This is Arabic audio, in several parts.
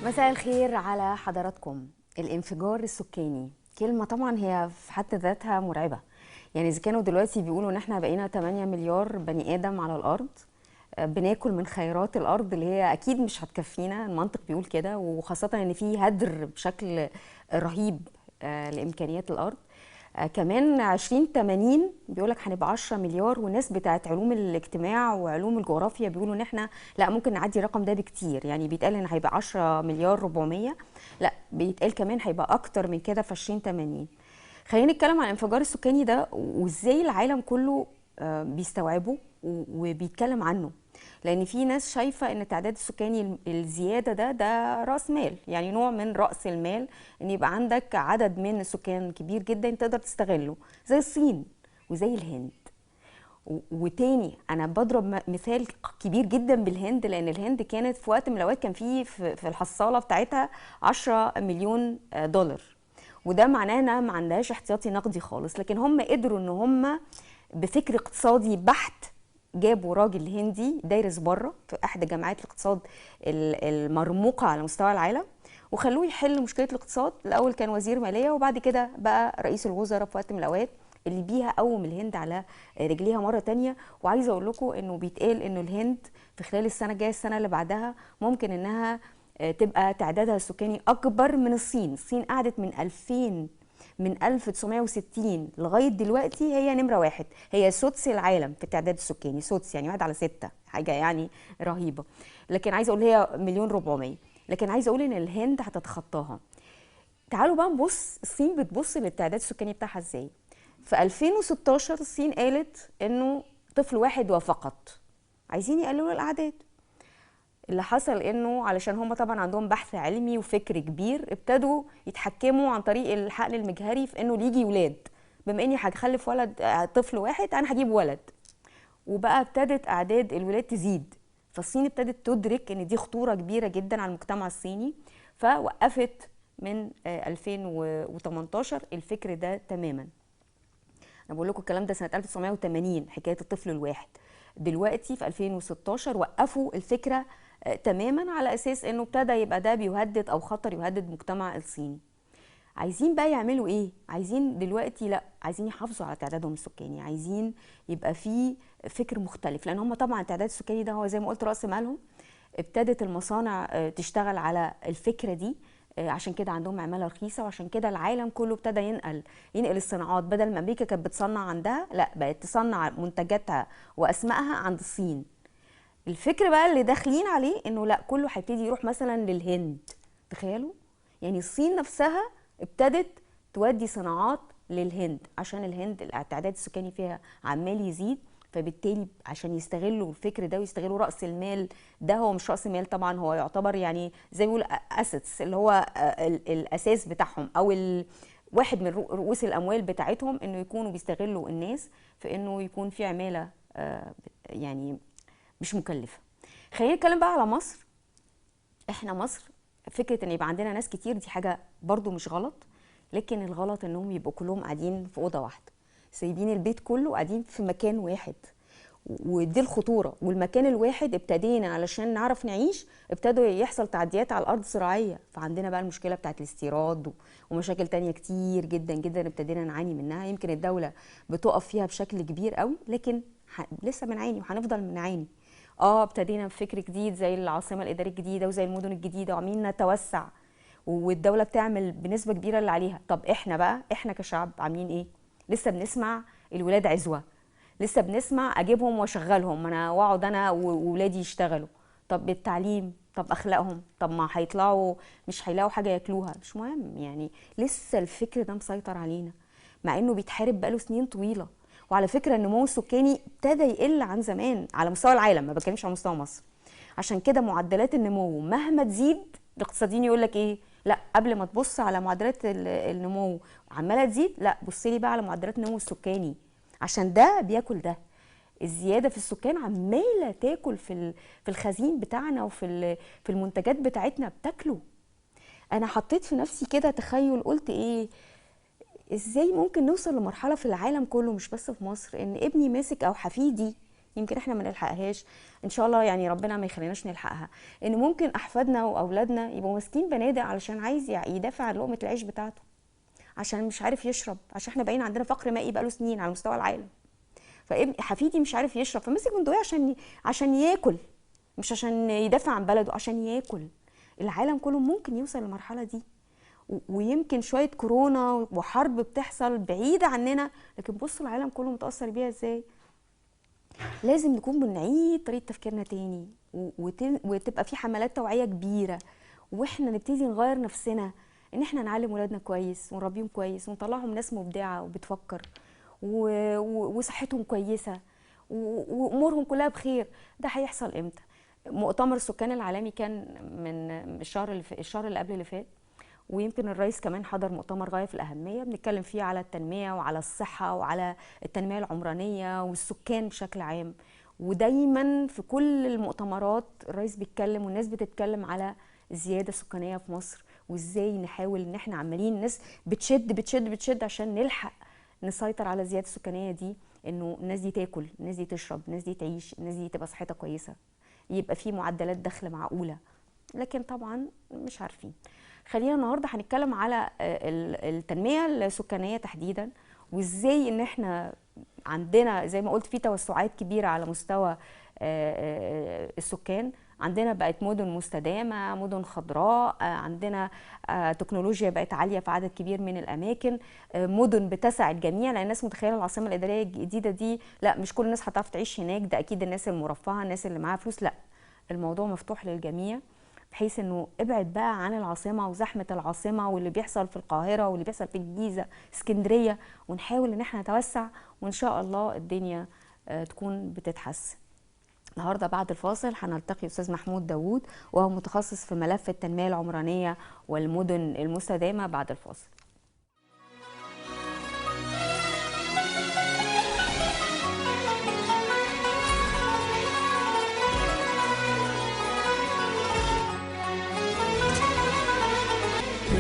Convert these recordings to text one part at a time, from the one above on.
مساء الخير على حضراتكم. الانفجار السكاني كلمة طبعا هي في حد ذاتها مرعبة. يعني إذا كانوا دلوقتي بيقولوا إن احنا بقينا 8 مليار بني آدم على الأرض، بناكل من خيرات الأرض اللي هي أكيد مش هتكفينا، المنطق بيقول كده، وخاصة إن في هدر بشكل رهيب لإمكانيات الأرض. كمان 2080 بيقولك هنبقى 10 مليار، والناس بتاعت علوم الاجتماع وعلوم الجغرافيا بيقولوا ان احنا لا، ممكن نعدي الرقم ده بكتير. يعني بيتقال ان هيبقى 10 مليار 400، لا بيتقال كمان هيبقى اكتر من كده في 2080. خلينا نتكلم عن الانفجار السكاني ده وازاي العالم كله بيستوعبه وبيتكلم عنه. لان في ناس شايفه ان التعداد السكاني الزياده ده راس مال، يعني نوع من راس المال، ان يبقى عندك عدد من السكان كبير جدا تقدر تستغله، زي الصين وزي الهند. وتاني انا بضرب مثال كبير جدا بالهند، لان الهند كانت في وقت من الاوقات كان في الحصاله بتاعتها 10 مليون دولار، وده معناه انها ما عندهاش احتياطي نقدي خالص. لكن هم قدروا ان هم بفكر اقتصادي بحت جابوا راجل هندي دارس بره في احدى جامعات الاقتصاد المرموقه على مستوى العالم، وخلوه يحل مشكله الاقتصاد. الاول كان وزير ماليه، وبعد كده بقى رئيس الوزراء في وقت من الاوقات، اللي بيها قوم الهند على رجليها مره تانية. وعايزه اقول لكم انه بيتقال انه الهند في خلال السنه الجايه، السنه اللي بعدها، ممكن انها تبقى تعدادها السكاني اكبر من الصين. الصين قعدت من 1960 لغايه دلوقتي هي نمره واحد، هي سدس العالم في التعداد السكاني، سدس يعني 1/6، حاجه يعني رهيبه. لكن عايزه اقول هي 1,400,000، لكن عايزه اقول ان الهند هتتخطاها. تعالوا بقى نبص الصين بتبص للتعداد السكاني بتاعها ازاي. في 2016 الصين قالت انه طفل واحد وفقط، عايزين يقللوا الاعداد. اللي حصل انه علشان هم طبعا عندهم بحث علمي وفكر كبير، ابتدوا يتحكموا عن طريق الحقن المجهري في انه يجي ولاد. بما اني هخلف ولد، طفل واحد، انا هجيب ولد. وبقى ابتدت اعداد الولاد تزيد. فالصين ابتدت تدرك ان دي خطوره كبيره جدا على المجتمع الصيني، فوقفت من 2018 الفكر ده تماما. انا بقول لكم الكلام ده سنه 1980، حكايه الطفل الواحد. دلوقتي في 2016 وقفوا الفكره تماما، على اساس انه ابتدى يبقى ده بيهدد او خطر يهدد المجتمع الصيني. عايزين بقى يعملوا ايه؟ عايزين دلوقتي لا، عايزين يحافظوا على تعدادهم السكاني، عايزين يبقى في فكر مختلف، لان هم طبعا التعداد السكاني ده هو زي ما قلت راس مالهم. ابتدت المصانع تشتغل على الفكره دي، عشان كده عندهم عماله رخيصه، وعشان كده العالم كله ابتدى ينقل الصناعات. بدل ما امريكا كانت بتصنع عندها، لا بقت تصنع منتجاتها واسمائها عند الصين. الفكر بقى اللي داخلين عليه انه لا، كله هيبتدي يروح مثلا للهند. تخيلوا، يعني الصين نفسها ابتدت تودي صناعات للهند، عشان الهند التعداد السكاني فيها عمال يزيد. فبالتالي عشان يستغلوا الفكر ده ويستغلوا راس المال ده، هو مش راس المال طبعا، هو يعتبر يعني زي ما بيقول اسيتس، اللي هو الاساس بتاعهم، او واحد من رؤوس الاموال بتاعتهم، انه يكونوا بيستغلوا الناس في انه يكون في عماله يعني مش مكلفه. خلينا نتكلم بقى على مصر. احنا مصر فكره ان يبقى عندنا ناس كتير دي حاجه برضو مش غلط، لكن الغلط انهم يبقوا كلهم قاعدين في اوضه واحده، سايبين البيت كله قاعدين في مكان واحد. ودي الخطوره. والمكان الواحد ابتدينا علشان نعرف نعيش، ابتدوا يحصل تعديات على الارض زراعيه، فعندنا بقى المشكله بتاعت الاستيراد ومشاكل تانية كتير جدا جدا ابتدينا نعاني منها. يمكن الدوله بتقف فيها بشكل كبير قوي، لكن لسه بنعاني وهنفضل نعاني. ابتدينا بفكر جديد زي العاصمه الاداريه الجديده وزي المدن الجديده، وعاملين نتوسع، والدوله بتعمل بنسبه كبيره اللي عليها. طب احنا بقى، احنا كشعب عاملين ايه؟ لسه بنسمع الولاد عزوه، لسه بنسمع اجيبهم واشغلهم انا واقعد انا وولادي يشتغلوا. طب التعليم، طب اخلاقهم، طب ما هيطلعوا مش هيلاقوا حاجه ياكلوها، مش مهم يعني. لسه الفكر ده مسيطر علينا، مع انه بيتحارب بقاله سنين طويله. وعلى فكره النمو السكاني ابتدى يقل عن زمان على مستوى العالم، ما بتكلمش على مستوى مصر. عشان كده معدلات النمو مهما تزيد، الاقتصاديين يقول لك ايه؟ لا، قبل ما تبص على معدلات النمو عماله تزيد، لا بص لي بقى على معدلات النمو السكاني، عشان ده بياكل ده. الزياده في السكان عماله تاكل في الخزين بتاعنا في المنتجات بتاعتنا بتاكله. انا حطيت في نفسي كده تخيل، قلت ايه؟ ازاي ممكن نوصل لمرحله في العالم كله مش بس في مصر ان ابني ماسك او حفيدي يمكن احنا ما نلحقهاش ان شاء الله، يعني ربنا ما يخليناش نلحقها، ان ممكن احفادنا واولادنا يبقوا ماسكين بنادق علشان عايز يدافع عن لقمه العيش بتاعته، عشان مش عارف يشرب، عشان احنا باين عندنا فقر مائي بقاله سنين على مستوى العالم. حفيدي مش عارف يشرب فماسك بندقية عشان ياكل، مش عشان يدافع عن بلده، عشان ياكل. العالم كله ممكن يوصل للمرحله دي، ويمكن شويه كورونا وحرب بتحصل بعيده عننا، لكن بصوا العالم كله متاثر بيها ازاي. لازم نكون بنعيد طريقه تفكيرنا تاني، وتبقى في حملات توعيه كبيره، واحنا نبتدي نغير نفسنا، ان احنا نعلم ولادنا كويس ونربيهم كويس ونطلعهم ناس مبدعه وبتفكر وصحتهم كويسه وامورهم كلها بخير. ده هيحصل امتى؟ مؤتمر السكان العالمي كان من الشهر اللي قبل اللي فات، ويمكن الرئيس كمان حضر مؤتمر غاية في الأهمية بنتكلم فيه على التنمية وعلى الصحة وعلى التنمية العمرانية والسكان بشكل عام. ودايما في كل المؤتمرات الرئيس بيتكلم والناس بتتكلم على الزيادة السكانية في مصر، وازاي نحاول ان احنا عمالين الناس بتشد عشان نلحق نسيطر على الزيادة السكانية دي، انه الناس دي تاكل، الناس دي تشرب، الناس دي تعيش، الناس دي تبقى صحتها كويسة، يبقى في معدلات دخل معقولة. لكن طبعا مش عارفين. خلينا النهارده هنتكلم على التنميه السكانيه تحديدا، وازاي ان احنا عندنا زي ما قلت في توسعات كبيره على مستوى السكان. عندنا بقت مدن مستدامه، مدن خضراء، عندنا تكنولوجيا بقت عاليه في عدد كبير من الاماكن، مدن بتسع الجميع، لان الناس متخيله العاصمه الاداريه الجديده دي لا مش كل الناس هتعرف تعيش هناك، ده اكيد الناس المرفهه، الناس اللي معاها فلوس، لا الموضوع مفتوح للجميع، بحيث انه ابعد بقى عن العاصمه وزحمه العاصمه واللي بيحصل في القاهره واللي بيحصل في الجيزه اسكندريه، ونحاول ان احنا نتوسع وان شاء الله الدنيا تكون بتتحسن. النهارده بعد الفاصل هنلتقي استاذ محمود داوود، وهو متخصص في ملف التنميه العمرانيه والمدن المستدامه. بعد الفاصل.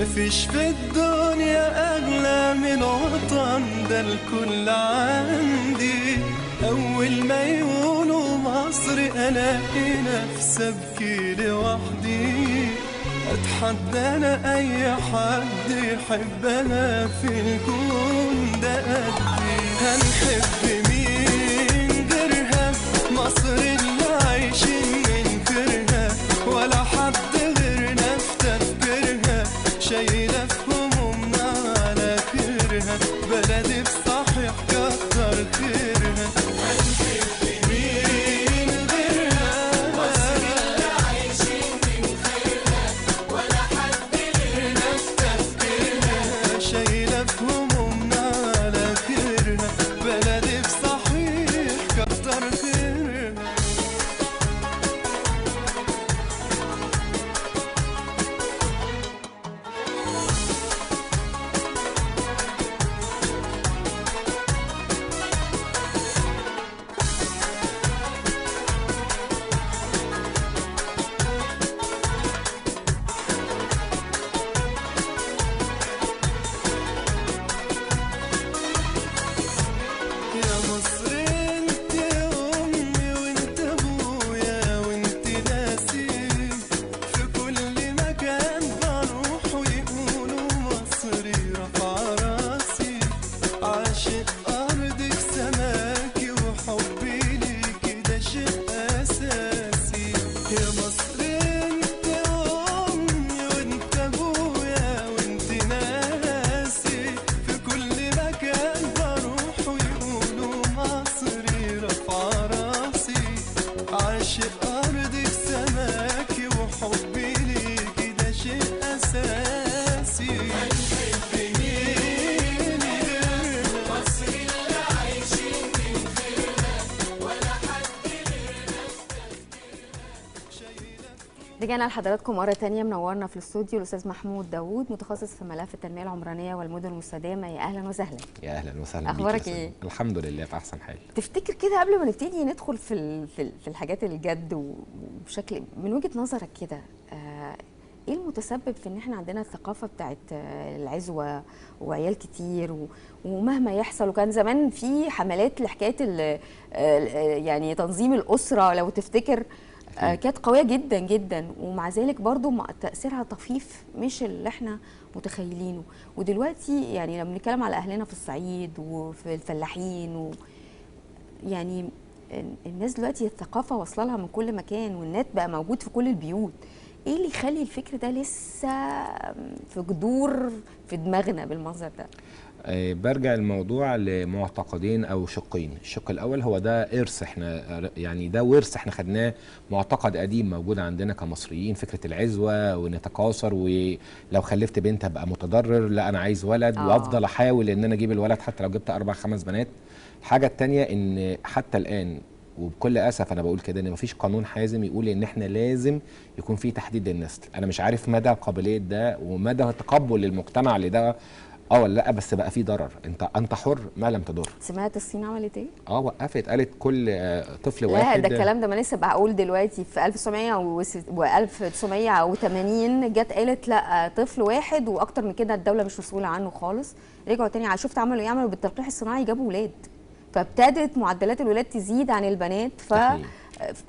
مفيش في الدنيا أغلى من وطن، ده الكل عندي. أول ما يقولوا مصر ألاقي نفسي أبكي لوحدي. أتحدى أنا أي حد يحبنا في الكون ده قدي. هنحب مين غيرها؟ مصر اللي عايشين من غيرها، ولا حد غيرنا في تفكيرها. شايلة في همومنا على خيرها، بلدي بصحيح كتر خيرها. هنحب مين غيرها؟ مصر اللي عايشين من خيرها، ولا حد غيرنا في تفكيرها. شايلة في همومنا على خيرها، بلدي بصحيح كتر خيرها. يا مصر انت امي وانت ابويا وانت ناسي. في كل مكان بروح ويقولوا مصري رفع راسي. عاشق ارضك سماكي وحبي ليكي ده شيء اساسي. يا مصر انت امي وانت ابويا وانت ناسي. في كل مكان بروح ويقولوا مصري رفع راسي. عاشق أرضك سماكي وحبي ليكي ده شيء أساسي. هنحب مين غيرها؟ مصر اللي عايشين من خيرها، ولا حد غيرنا في تفكيرها. شايلة رجعنا لحضراتكم مرة تانية، منورنا في الاستوديو الأستاذ محمود داوود، متخصص في ملف التنمية العمرانية والمدن المستدامة. يا أهلا وسهلا. يا اهلا وسهلا بيك. أخبارك إيه؟ الحمد لله في احسن حال. تفتكر كده قبل ما نبتدي ندخل في الحاجات الجد وبشكل من وجهة نظرك كده، ايه المتسبب في ان احنا عندنا الثقافه بتاعت العزوه وعيال كتير ومهما يحصل. وكان زمان في حملات لحكايه يعني تنظيم الاسره لو تفتكر، كانت قويه جدا جدا، ومع ذلك برضو تاثيرها طفيف مش اللي احنا متخيلينه. ودلوقتي يعني لما بنتكلم على اهلنا في الصعيد وفي الفلاحين يعني الناس دلوقتي الثقافه واصله لها من كل مكان، والنت بقى موجود في كل البيوت. ايه اللي يخلي الفكر ده لسه في جذور في دماغنا بالمنظر ده؟ برجع الموضوع لمعتقدين او شقين. الشق الاول هو ده ارث، احنا يعني ده ورث احنا خدناه، معتقد قديم موجود عندنا كمصريين، فكره العزوه ونتكاثر، ولو خلفت بنت ابقى متضرر، لا انا عايز ولد وافضل احاول ان انا اجيب الولد حتى لو جبت 4 5 بنات. الحاجه الثانيه ان حتى الان وبكل اسف انا بقول كده ان مفيش قانون حازم يقول ان احنا لازم يكون في تحديد للنسل. انا مش عارف مدى قابليه ده ومدى تقبل المجتمع لده ولا لا، بس بقى في ضرر. انت حر ما لم تضر. سمعت الصين عملت ايه؟ وقفت، قالت كل طفل لا واحد. ده الكلام ده ما لسه بقول دلوقتي في 1980 جت قالت لا طفل واحد واكتر من كده الدوله مش مسؤوله عنه خالص. رجعوا تاني شفت عملوا ايه؟ عملوا بالتلقيح الصناعي جابوا ولاد، فابتدت معدلات الولاد تزيد عن البنات،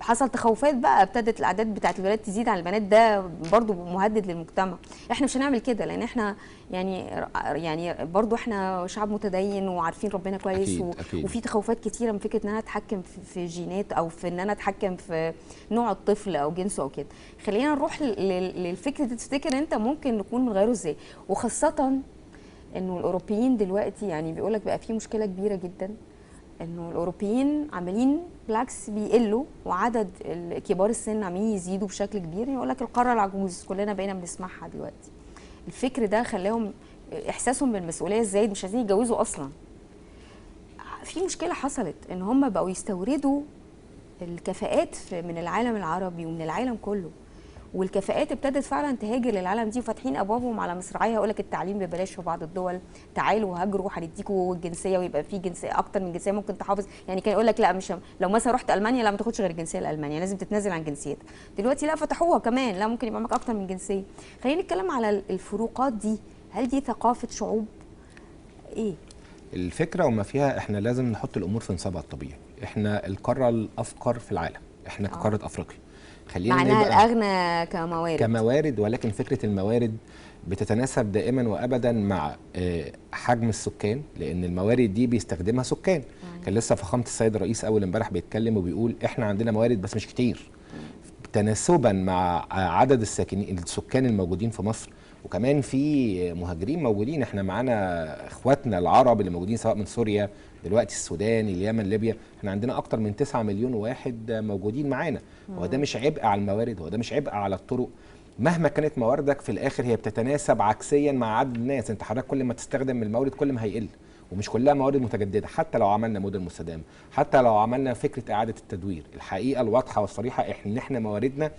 حصل تخوفات بقى، ابتدت الاعداد بتاعت الولاد تزيد عن البنات. ده برضو مهدد للمجتمع. احنا مش هنعمل كده لان احنا يعني برضو احنا شعب متدين وعارفين ربنا كويس. أكيد. وفي تخوفات كتيره من فكره ان انا اتحكم في جينات او في ان انا اتحكم في نوع الطفل او جنسه او كده. خلينا نروح للفكره دي. تفتكر انت ممكن نكون نغيره ازاي؟ وخاصه انه الاوروبيين دلوقتي يعني بيقول لك بقى في مشكله كبيره جدا انه الاوروبيين عمالين بالعكس بيقلوا، وعدد كبار السن عمالين يزيدوا بشكل كبير. يقول لك القاره العجوز كلنا بقينا بنسمعها دلوقتي. الفكر ده خلاهم احساسهم بالمسؤوليه الزايد مش عايزين يتجوزوا اصلا. في مشكله حصلت ان هم بقوا يستوردوا الكفاءات من العالم العربي ومن العالم كله، والكفاءات ابتدت فعلا تهاجر للعالم دي، وفاتحين ابوابهم على مصراعيها. يقول لك التعليم ببلاش في بعض الدول، تعالوا هاجروا هنديكوا الجنسيه، ويبقى في جنسيه اكتر من جنسيه ممكن تحافظ. يعني كان يقول لك لا مش لو مثلا رحت المانيا لا ما تاخدش غير الجنسيه الالمانيه، لازم تتنازل عن جنسيتك. دلوقتي لا فتحوها كمان، لا ممكن يبقى معاك اكتر من جنسيه. خلينا نتكلم على الفروقات دي. هل دي ثقافه شعوب؟ ايه الفكره وما فيها؟ احنا لازم نحط الامور في نصابها الطبيعي. احنا القاره الافقر في العالم، احنا كقاره افريقيا، خلينا معناها الاغنى كموارد، ولكن فكره الموارد بتتناسب دائما وابدا مع حجم السكان، لان الموارد دي بيستخدمها سكان. كان لسه فخامه السيد الرئيس اول امبارح بيتكلم وبيقول احنا عندنا موارد بس مش كتير، تناسبا مع عدد السكان الموجودين في مصر. وكمان في مهاجرين موجودين، احنا معانا اخواتنا العرب اللي موجودين سواء من سوريا دلوقتي، السودان، اليمن، ليبيا. احنا عندنا اكتر من 9 مليون واحد موجودين معانا. هو ده مش عبء على الموارد؟ هو ده مش عبء على الطرق؟ مهما كانت مواردك في الاخر هي بتتناسب عكسيا مع عدد الناس. انت حضرتك كل ما تستخدم المورد كل ما هيقل، ومش كلها موارد متجدده. حتى لو عملنا مدن مستدامه، حتى لو عملنا فكره اعاده التدوير، الحقيقه الواضحه والصريحه ان احنا مواردنا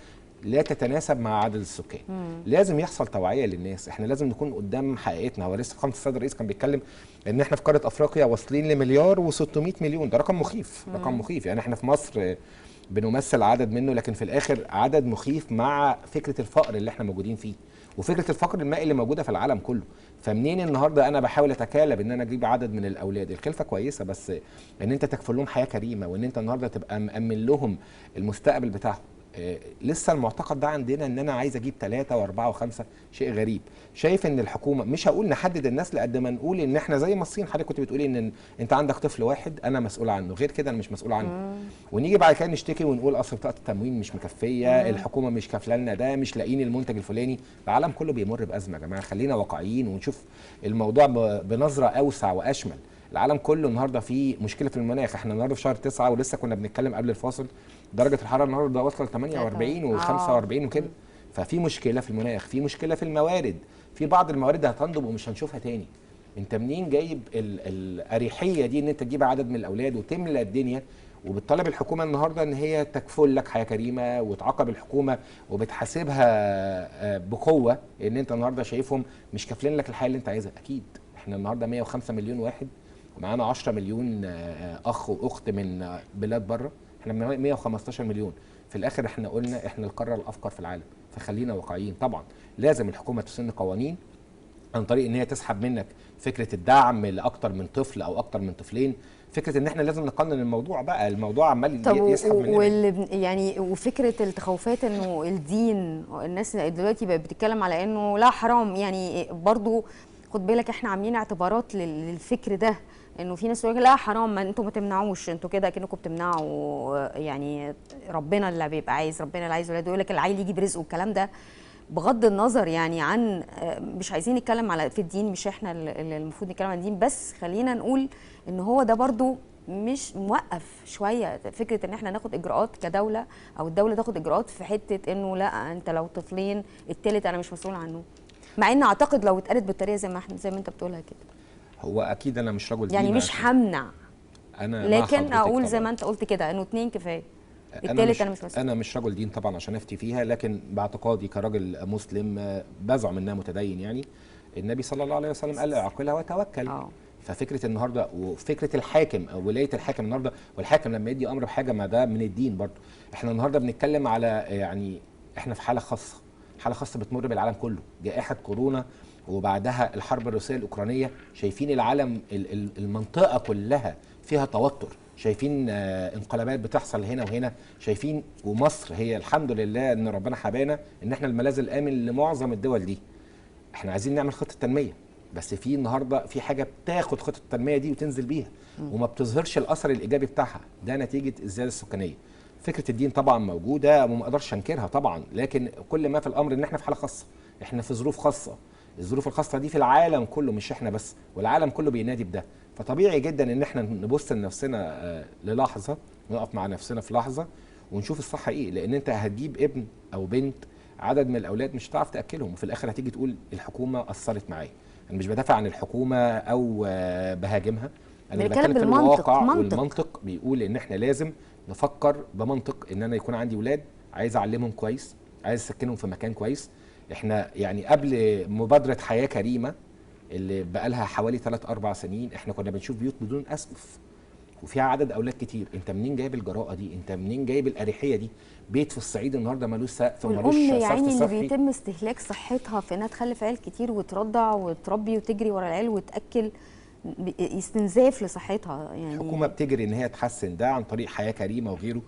لا تتناسب مع عدد السكان. لازم يحصل توعيه للناس، احنا لازم نكون قدام حقيقتنا. هو لسه فخامه السيد الرئيس كان بيتكلم ان احنا في قاره افريقيا واصلين لمليار و600 مليون. ده رقم مخيف، رقم مخيف. يعني احنا في مصر بنمثل عدد منه، لكن في الاخر عدد مخيف مع فكره الفقر اللي احنا موجودين فيه، وفكره الفقر المائي اللي موجوده في العالم كله. فمنين النهارده انا بحاول اتكالب ان انا اجيب عدد من الاولاد؟ الخلفه كويسه، بس ان انت تكفل لهم حياه كريمه، وان انت النهارده تبقى مامن لهم المستقبل بتاعهم. لسه المعتقد ده عندنا ان انا عايز اجيب 3 و4 و5. شيء غريب. شايف ان الحكومه، مش هقول نحدد النسل قد ما نقول ان احنا زي ما الصين، حضرتك كنت بتقولي ان انت عندك طفل واحد انا مسؤول عنه، غير كده انا مش مسؤول عنه. ونيجي بعد كده نشتكي ونقول اصل بطاقه التموين مش مكفيه، الحكومه مش كافله لنا ده، مش لاقيين المنتج الفلاني. العالم كله بيمر بازمه يا جماعه، خلينا واقعيين ونشوف الموضوع بنظره اوسع واشمل. العالم كله النهارده فيه مشكله في المناخ. احنا النهارده في شهر 9 ولسه كنا بنتكلم قبل الفاصل، درجه الحراره النهارده واصله ل 48 و45 وكده. ففي مشكله في المناخ، في مشكله في الموارد، في بعض الموارد هتنضب ومش هنشوفها تاني. انت منين جايب الاريحيه دي ان انت تجيب عدد من الاولاد وتملى الدنيا؟ وبتطالب الحكومه النهارده ان هي تكفل لك حياه كريمه، وتعاقب الحكومه وبتحاسبها بقوه ان انت النهارده شايفهم مش كافلين لك الحياه اللي انت عايزها. اكيد احنا النهارده 105 مليون واحد، ومعانا 10 مليون اخ واخت من بلاد بره. احنا 115 مليون. في الاخر احنا قلنا احنا القاره الافقر في العالم. فخلينا واقعيين. طبعا لازم الحكومه تسن قوانين عن طريق ان هي تسحب منك فكره الدعم لاكتر من طفل او اكتر من طفلين، فكره ان احنا لازم نقنن الموضوع بقى، الموضوع عمال يسحب مننا. يعني وفكره التخوفات انه الدين، الناس دلوقتي بقت بتتكلم على انه لا حرام، يعني برضو خد بالك احنا عاملين اعتبارات للفكر ده، انه في ناس يقول لا حرام، ما انتوا ما تمنعوش، انتوا كده كأنكم بتمنعوا يعني ربنا اللي بيبقى عايز، ربنا اللي عايز ولاده، يقول لك العيل يجي برزقه والكلام ده. بغض النظر يعني عن مش عايزين نتكلم على في الدين، مش احنا اللي المفروض نتكلم عن الدين، بس خلينا نقول ان هو ده برضو مش موقف شويه فكره ان احنا ناخد اجراءات كدوله، او الدوله تاخد اجراءات في حته انه لا انت لو طفلين التالت انا مش مسؤول عنه، مع ان اعتقد لو اتقالت بالطريقه زي ما انت بتقولها كده. هو اكيد انا مش رجل دين، يعني مش همنع، انا لكن اقول زي ما انت قلت كده انه 2 كفايه، التالت انا مش مسؤول. انا مش رجل دين طبعا عشان افتي فيها، لكن باعتقادي كراجل مسلم بزعم انها متدين، يعني النبي صلى الله عليه وسلم قال اعقلها وتوكل. ففكره النهارده وفكره الحاكم او ولايه الحاكم النهارده، والحاكم لما يدي امر بحاجه ما ده من الدين برضه. احنا النهارده بنتكلم على يعني احنا في حاله خاصه، حاله خاصه بتمر بالعالم كله، جائحه كورونا وبعدها الحرب الروسيه الاوكرانيه، شايفين العالم المنطقه كلها فيها توتر، شايفين انقلابات بتحصل هنا وهنا، شايفين ومصر هي الحمد لله ان ربنا حبانا ان احنا الملاذ الامن لمعظم الدول دي. احنا عايزين نعمل خطه تنميه، بس في النهارده في حاجه بتاخد خطه التنميه دي وتنزل بيها وما بتظهرش الاثر الايجابي بتاعها، ده نتيجه الزياده السكانيه. فكره الدين طبعا موجوده وما اقدرش انكرها طبعا، لكن كل ما في الامر ان احنا في حاله خاصه، احنا في ظروف خاصه، الظروف الخاصه دي في العالم كله مش احنا بس، والعالم كله بينادي بده. فطبيعي جدا ان احنا نبص لنفسنا للحظه، نقف مع نفسنا في لحظه ونشوف الصح ايه، لان انت هتجيب ابن او بنت عدد من الاولاد مش هتعرف تاكلهم، وفي الاخر هتيجي تقول الحكومه قصرت معايا. انا مش بدافع عن الحكومه او بهاجمها، انا بتكلم في الواقع، والمنطق بيقول ان احنا لازم نفكر بمنطق، ان انا يكون عندي ولاد عايز اعلمهم كويس، عايز اسكنهم في مكان كويس. احنا يعني قبل مبادره حياه كريمه اللي بقالها حوالي 3-4 سنين احنا كنا بنشوف بيوت بدون اسقف وفيها عدد اولاد كتير. انت منين جايب الجراءه دي؟ انت منين جايب الاريحيه دي؟ بيت في الصعيد النهارده ملوش سقف وملوش صرف صحي، يعني اللي بيتم استهلاك صحتها في انها تخلف عيال كتير وترضع وتربي وتجري ورا العيال وتاكل، استنزاف لصحتها. يعني الحكومه بتجري ان هي تحسن ده عن طريق حياه كريمه وغيره،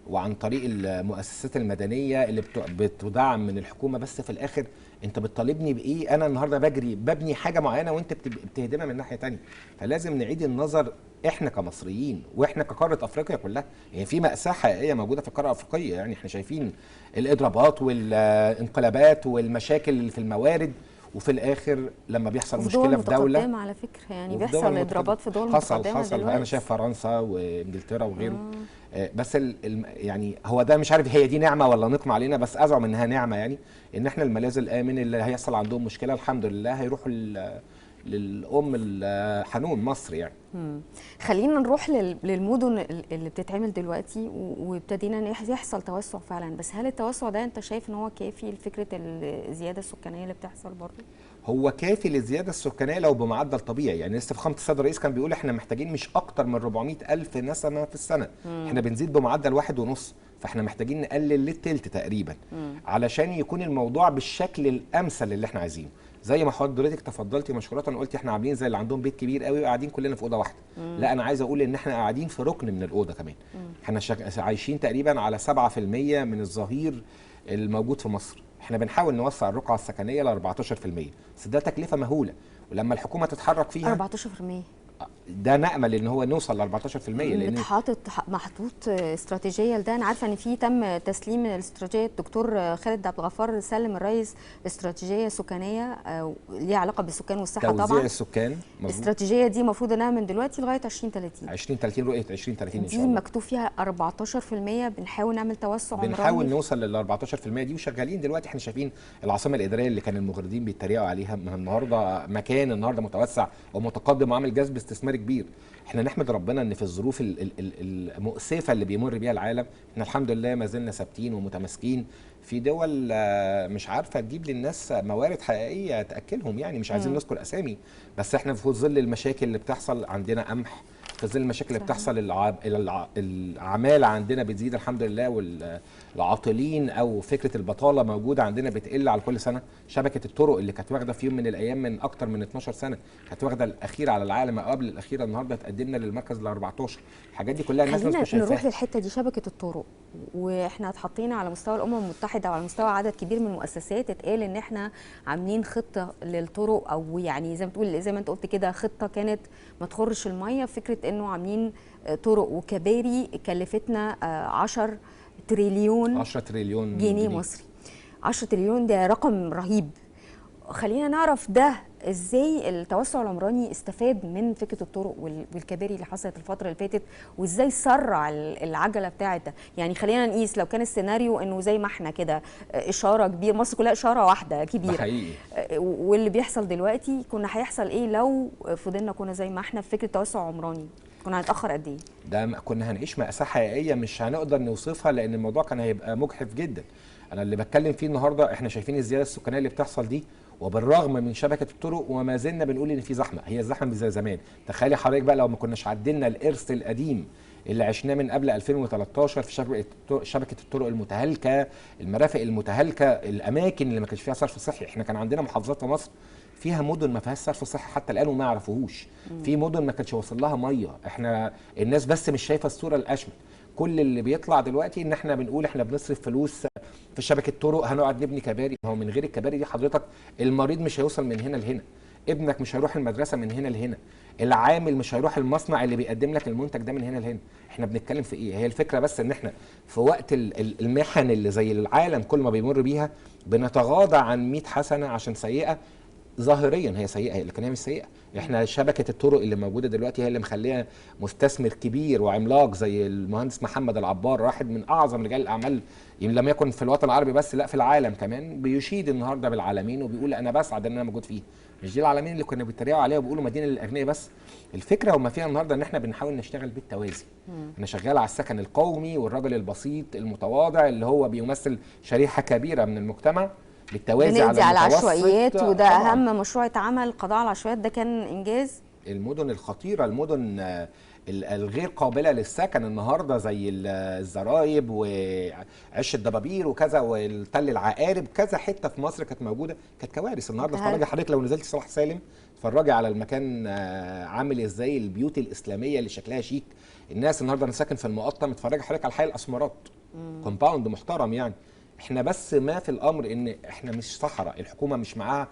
وعن طريق المؤسسات المدنيه اللي بتدعم من الحكومه، بس في الاخر انت بتطالبني بايه؟ انا النهارده ببني حاجه معينه وانت بتهدمها من ناحيه ثانيه. فلازم نعيد النظر احنا كمصريين واحنا كقاره افريقيا كلها، يعني في مأساة حقيقيه موجوده في القاره الافريقيه، يعني احنا شايفين الاضرابات والانقلابات والمشاكل اللي في الموارد، وفي الاخر لما بيحصل مشكله في دوله على فكره يعني بيحصل اضرابات في دول متقدمه حصل انا شايف فرنسا وانجلترا وغيره. بس يعني هو ده مش عارف هي دي نعمه ولا نقمه علينا، بس ازعم انها نعمه، يعني ان احنا الملاذ الامن اللي هيحصل عندهم مشكله الحمد لله هيروحوا للام الحنون مصر يعني. خلينا نروح للمدن اللي بتتعمل دلوقتي وابتدينا يحصل توسع فعلا، بس هل التوسع ده انت شايف ان هو كافي لفكره الزياده السكانيه اللي بتحصل برضه؟ هو كافي للزياده السكانيه لو بمعدل طبيعي، يعني لسه في فخامه السيد الرئيس كان بيقول احنا محتاجين مش اكتر من 400,000 نسمه في السنه، احنا بنزيد بمعدل 1.5، فاحنا محتاجين نقلل للتلت تقريبا علشان يكون الموضوع بالشكل الامثل اللي احنا عايزينه. زي ما حضرتك تفضلتي مشكورة قلتي احنا عاملين زي اللي عندهم بيت كبير قوي وقاعدين كلنا في اوضه واحده. لا انا عايز اقول ان احنا قاعدين في ركن من الاوضه كمان. احنا عايشين تقريبا على 7% من الظهير الموجود في مصر. احنا بنحاول نوسع الرقعه السكنيه ل 14%، بس ده تكلفه مهوله، ولما الحكومه تتحرك فيها 14% ده نأمل ان هو نوصل ل 14%، لان محطوط استراتيجيه لده. انا عارفه ان في تم تسليم الاستراتيجيه، الدكتور خالد عبد الغفار سلم الرئيس استراتيجيه سكانيه ليها علاقه بالسكان والصحه طبعا، توزيع السكان مظبوط. الاستراتيجيه دي المفروض انها من دلوقتي لغايه 2030 رؤيه 2030 ان شاء الله، دي مكتوب فيها 14%. بنحاول نعمل توسع عمراني، بنحاول نوصل لل 14% دي وشغالين دلوقتي. احنا شايفين العاصمه الاداريه اللي كان المغردين بيتريقوا عليها النهارده مكان النهارده متوسع ومتقدم وعامل جذب استثماري كبير. احنا نحمد ربنا ان في الظروف المؤسفه اللي بيمر بيها العالم احنا الحمد لله ما زلنا ثابتين ومتماسكين. في دول مش عارفه تجيب للناس موارد حقيقيه تاكلهم، يعني مش عايزين نذكر اسامي، بس احنا في ظل المشاكل اللي بتحصل عندنا قمح، في ظل المشاكل اللي بتحصل العماله عندنا بتزيد الحمد لله، والعاطلين او فكره البطاله موجوده عندنا بتقل على كل سنه. شبكه الطرق اللي كانت واخده في يوم من الايام من اكتر من 12 سنه كانت واخده الاخيره على العالم او قبل الاخيره، النهارده تقدمنا للمركز ال 14. الحاجات دي كلها الناس مش شايفاها. نروح للحته دي، شبكه الطرق، واحنا اتحطينا على مستوى الامم المتحده وعلى مستوى عدد كبير من المؤسسات اتقال ان احنا عاملين خطه للطرق، او يعني زي ما تقول زي ما انت قلت كده خطه كانت ما تخرش الميه، فكره انه عاملين طرق وكباري كلفتنا 10 تريليون جنيه مصري. 10 تريليون ده رقم رهيب. خلينا نعرف ده ازاي التوسع العمراني استفاد من فكره الطرق والكباري اللي حصلت الفتره اللي فاتت، وازاي سرع العجله بتاعت ده. يعني خلينا نقيس لو كان السيناريو انه زي ما احنا كده اشاره كبيره، مصر كلها اشاره واحده كبيره حقيقي، واللي بيحصل دلوقتي كنا هيحصل ايه لو فضلنا كنا زي ما احنا في فكره توسع عمراني؟ كنا هنتاخر قد ايه؟ ده كنا هنعيش مأساة حقيقيه مش هنقدر نوصفها، لان الموضوع كان هيبقى مجحف جدا. انا اللي بتكلم فيه النهارده احنا شايفين الزياده السكانيه اللي بتحصل دي، وبالرغم من شبكه الطرق وما زلنا بنقول ان في زحمه. هي الزحمه مش زي زمان. تخيلي حضرتك بقى لو ما كناش عدلنا الارث القديم اللي عشناه من قبل 2013 في شبكه الطرق المتهالكه، المرافق المتهالكه، الاماكن اللي ما كانش فيها صرف صحي. احنا كان عندنا محافظات في مصر فيها مدن ما فيهاش صرف صحي حتى الان وما يعرفوهوش، في مدن ما كانش واصل لها ميه. احنا الناس بس مش شايفه الصوره الاشمل. كل اللي بيطلع دلوقتي ان احنا بنقول احنا بنصرف فلوس في شبكه طرق، هنقعد نبني كباري. ما هو من غير الكباري دي حضرتك المريض مش هيوصل من هنا لهنا، ابنك مش هيروح المدرسه من هنا لهنا، العامل مش هيروح المصنع اللي بيقدم لك المنتج ده من هنا لهنا. احنا بنتكلم في ايه؟ هي الفكره بس ان احنا في وقت المحن اللي زي العالم كل ما بيمر بيها بنتغاضى عن 100 حسنه عشان سيئه. ظاهريا هي سيئه لكن هي مش سيئه. احنا شبكه الطرق اللي موجوده دلوقتي هي اللي مخليها مستثمر كبير وعملاق زي المهندس محمد العبار، واحد من اعظم رجال الاعمال لم يكن في الوطن العربي بس، لا في العالم كمان، بيشيد النهارده بالعالمين وبيقول انا بسعد ان انا موجود فيه. مش دي العالمين اللي كنا بيتريقوا عليها وبيقولوا مدينه للاغنياء بس؟ الفكره وما فيها النهارده ان احنا بنحاول نشتغل بالتوازي. انا شغال على السكن القومي والراجل البسيط المتواضع اللي هو بيمثل شريحه كبيره من المجتمع، بالتوازي على العشوائيات. وده اهم مشروع اتعمل، قضاء على العشوائيات، ده كان انجاز. المدن الخطيره، المدن الغير قابله للسكن النهارده زي الزرايب وعش الدبابير وكذا والتل العقارب، كذا حته في مصر كانت موجوده كانت كوارث. النهارده اتفرجي حضرتك لو نزلت صلاح سالم اتفرجي على المكان عامل ازاي، البيوت الاسلاميه اللي شكلها شيك. الناس النهارده انا ساكن في المقطم، اتفرجي حضرتك على حي الاسمرات، كومباوند محترم يعني. احنا بس ما في الامر ان احنا مش صحراء، الحكومه مش معاها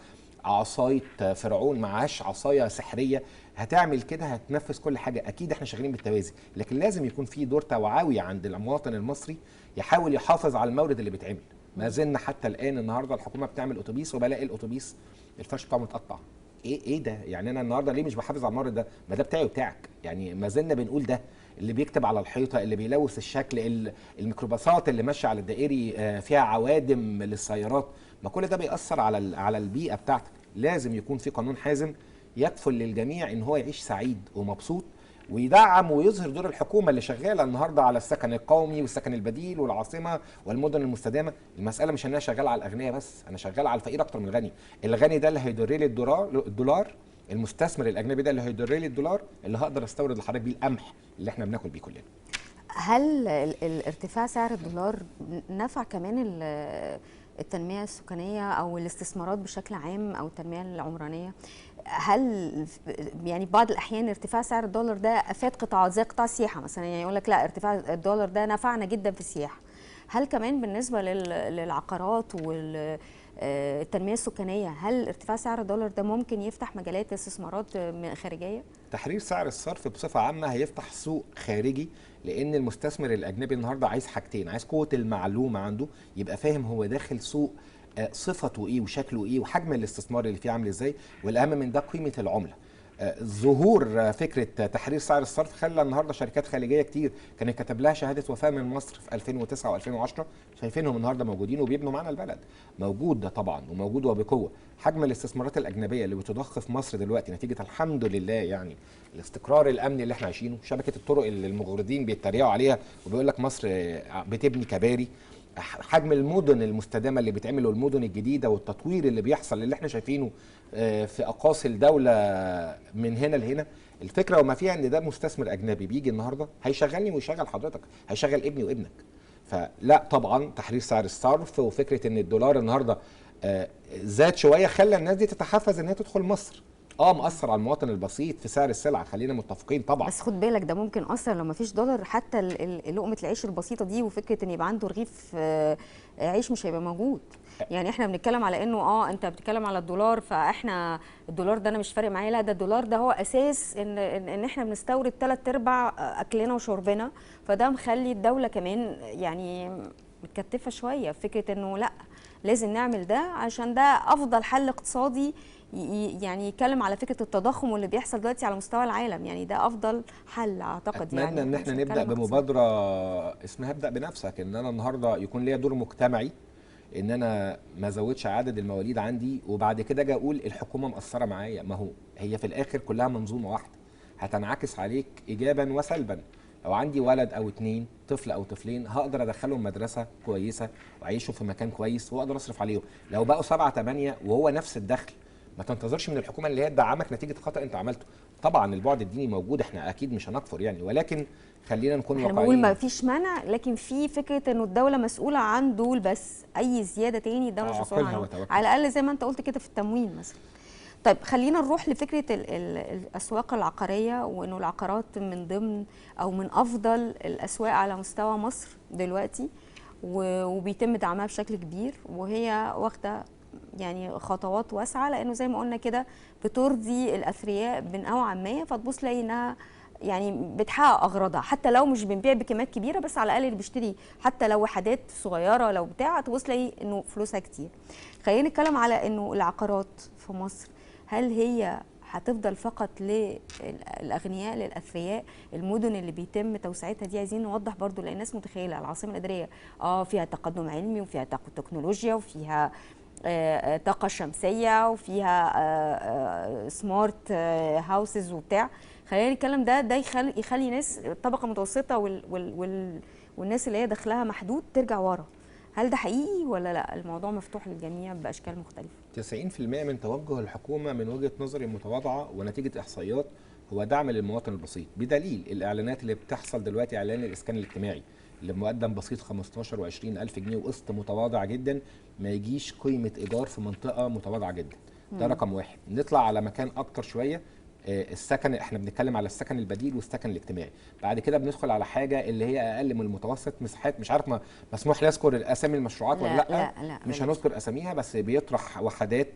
عصايه فرعون، معهاش عصايه سحريه هتعمل كده هتنفذ كل حاجه. اكيد احنا شغالين بالتوازي، لكن لازم يكون في دور توعوي عند المواطن المصري يحاول يحافظ على المورد اللي بيتعمل. ما زلنا حتى الان النهارده الحكومه بتعمل اتوبيس وبلاقي الاتوبيس الفرش بتاعه متقطع. ايه ده؟ يعني انا النهارده ليه مش بحافظ على المورد ده؟ ما ده بتاعي وبتاعك. يعني ما زلنا بنقول ده اللي بيكتب على الحيطه، اللي بيلوث الشكل، الميكروباصات اللي ماشيه على الدائري فيها عوادم للسيارات، ما كل ده بيأثر على البيئه بتاعتك. لازم يكون في قانون حازم يكفل للجميع ان هو يعيش سعيد ومبسوط، ويدعم ويظهر دور الحكومه اللي شغاله النهارده على السكن القومي والسكن البديل والعاصمه والمدن المستدامه. المساله مش ان انا شغال على الاغنياء بس، انا شغال على الفقير اكتر من الغني. الغني ده اللي هيدر لي الدولار، المستثمر الاجنبي ده اللي هيدر لي الدولار اللي هقدر استورد لحضرتك بيه القمح اللي احنا بناكل بيه كلنا. هل الارتفاع سعر الدولار نفع كمان التنميه السكانيه او الاستثمارات بشكل عام او التنميه العمرانيه؟ هل يعني بعض الاحيان ارتفاع سعر الدولار ده افاد قطاعات زي قطاع السياحه مثلا، يعني يقول لك لا ارتفاع الدولار ده نفعنا جدا في السياحه. هل كمان بالنسبه للعقارات والتنميه السكانيه، هل ارتفاع سعر الدولار ده ممكن يفتح مجالات استثمارات خارجيه؟ تحرير سعر الصرف بصفه عامه هيفتح سوق خارجي، لان المستثمر الاجنبي النهارده عايز حاجتين، عايز قوه المعلومه عنده، يبقى فاهم هو داخل سوق صفته ايه وشكله ايه وحجم الاستثمار اللي فيه عامل ازاي، والاهم من ده قيمه العمله. ظهور فكره تحرير سعر الصرف خلى النهارده شركات خليجيه كتير كان كتب لها شهاده وفاه من مصر في 2009 و2010 شايفينهم النهارده موجودين وبيبنوا معانا البلد. موجود ده طبعا وموجود وبقوه. حجم الاستثمارات الاجنبيه اللي بتضخ في مصر دلوقتي نتيجه الحمد لله يعني الاستقرار الامني اللي احنا عايشينه، شبكه الطرق اللي المغردين بيتريقوا عليها وبيقول لك مصر بتبني كباري، حجم المدن المستدامه اللي بيتعمل والمدن الجديده والتطوير اللي بيحصل اللي احنا شايفينه في اقاصي الدوله من هنا لهنا. الفكره وما فيها ان ده مستثمر اجنبي بيجي النهارده هيشغلني ويشغل حضرتك، هيشغل ابني وابنك. فلا طبعا تحرير سعر الصرف، وفكره ان الدولار النهارده زاد شويه خلى الناس دي تتحفز ان هي تدخل مصر. مأثر على المواطن البسيط في سعر السلعه، خلينا متفقين طبعا. بس خد بالك ده ممكن اصلا لو ما فيش دولار، حتى لقمه العيش البسيطه دي وفكره ان يبقى عنده رغيف عيش مش هيبقى موجود. يعني احنا بنتكلم على انه انت بتتكلم على الدولار، فاحنا الدولار ده انا مش فارق معايا، لا ده الدولار ده هو اساس ان احنا بنستورد 3/4 اكلنا وشربنا، فده مخلي الدوله كمان يعني متكتفه شويه، فكره انه لا لازم نعمل ده عشان ده افضل حل اقتصادي. يعني يتكلم على فكره التضخم واللي بيحصل دلوقتي على مستوى العالم، يعني ده افضل حل اعتقد. اتمنى يعني ان احنا نبدا بمبادره اسمها ابدا بنفسك، ان انا النهارده يكون ليا دور مجتمعي، ان انا ما ازودش عدد المواليد عندي، وبعد كده اجي اقول الحكومه مقصره معايا. ما هو هي في الاخر كلها منظومه واحده هتنعكس عليك ايجابا وسلبا. لو عندي ولد او 2 طفل او طفلين هقدر ادخلهم مدرسه كويسه واعيشهم في مكان كويس واقدر اصرف عليهم. لو بقوا 7 8 وهو نفس الدخل، ما تنتظرش من الحكومه اللي هي تدعمك نتيجه خطا انت عملته. طبعا البعد الديني موجود، احنا اكيد مش هنكفر يعني، ولكن خلينا نكون واقعيين. واقعيين. بنقول ما فيش مانع، لكن في فكره انه الدوله مسؤوله عن دول، بس اي زياده تاني الدوله مش مسؤوله عنها، على الاقل زي ما انت قلت كده في التموين مثلا. طيب خلينا نروح لفكره الاسواق العقاريه، وانه العقارات من ضمن او من افضل الاسواق على مستوى مصر دلوقتي، وبيتم دعمها بشكل كبير، وهي واخده يعني خطوات واسعه، لانه زي ما قلنا كده بترضي الاثرياء بنوعا ما، فتبص تلاقي انها يعني بتحقق اغراضها، حتى لو مش بنبيع بكميات كبيره، بس على الاقل اللي بيشتري حتى لو وحدات صغيره لو بتاع، تبص تلاقي انه فلوسها كتير. خلينا نتكلم على انه العقارات في مصر، هل هي هتفضل فقط للاغنياء للاثرياء؟ المدن اللي بيتم توسعتها دي عايزين نوضح برضو، لان الناس متخيله العاصمه الاداريه فيها تقدم علمي وفيها تكنولوجيا وفيها طاقه شمسيه وفيها سمارت هاوسز وبتاع. خلينا نتكلم ده يخلي ناس الطبقه المتوسطه والناس اللي هي دخلها محدود ترجع ورا. هل ده حقيقي ولا لا الموضوع مفتوح للجميع باشكال مختلفه؟ 90% من توجه الحكومه من وجهه نظري المتواضعه ونتيجه احصائيات هو دعم للمواطن البسيط، بدليل الاعلانات اللي بتحصل دلوقتي، اعلان الاسكان الاجتماعي اللي بمقدم بسيط 15 و20 الف جنيه وقسط متواضع جدا، ما يجيش قيمه ايجار في منطقه متواضعه جدا. ده رقم واحد. نطلع على مكان اكتر شويه، السكن، احنا بنتكلم على السكن البديل والسكن الاجتماعي. بعد كده بندخل على حاجه اللي هي اقل من المتوسط مساحات، مش عارف مسموح لي اذكر اسامي المشروعات ولا لا؟ لا مش هنذكر اساميها، بس بيطرح وحدات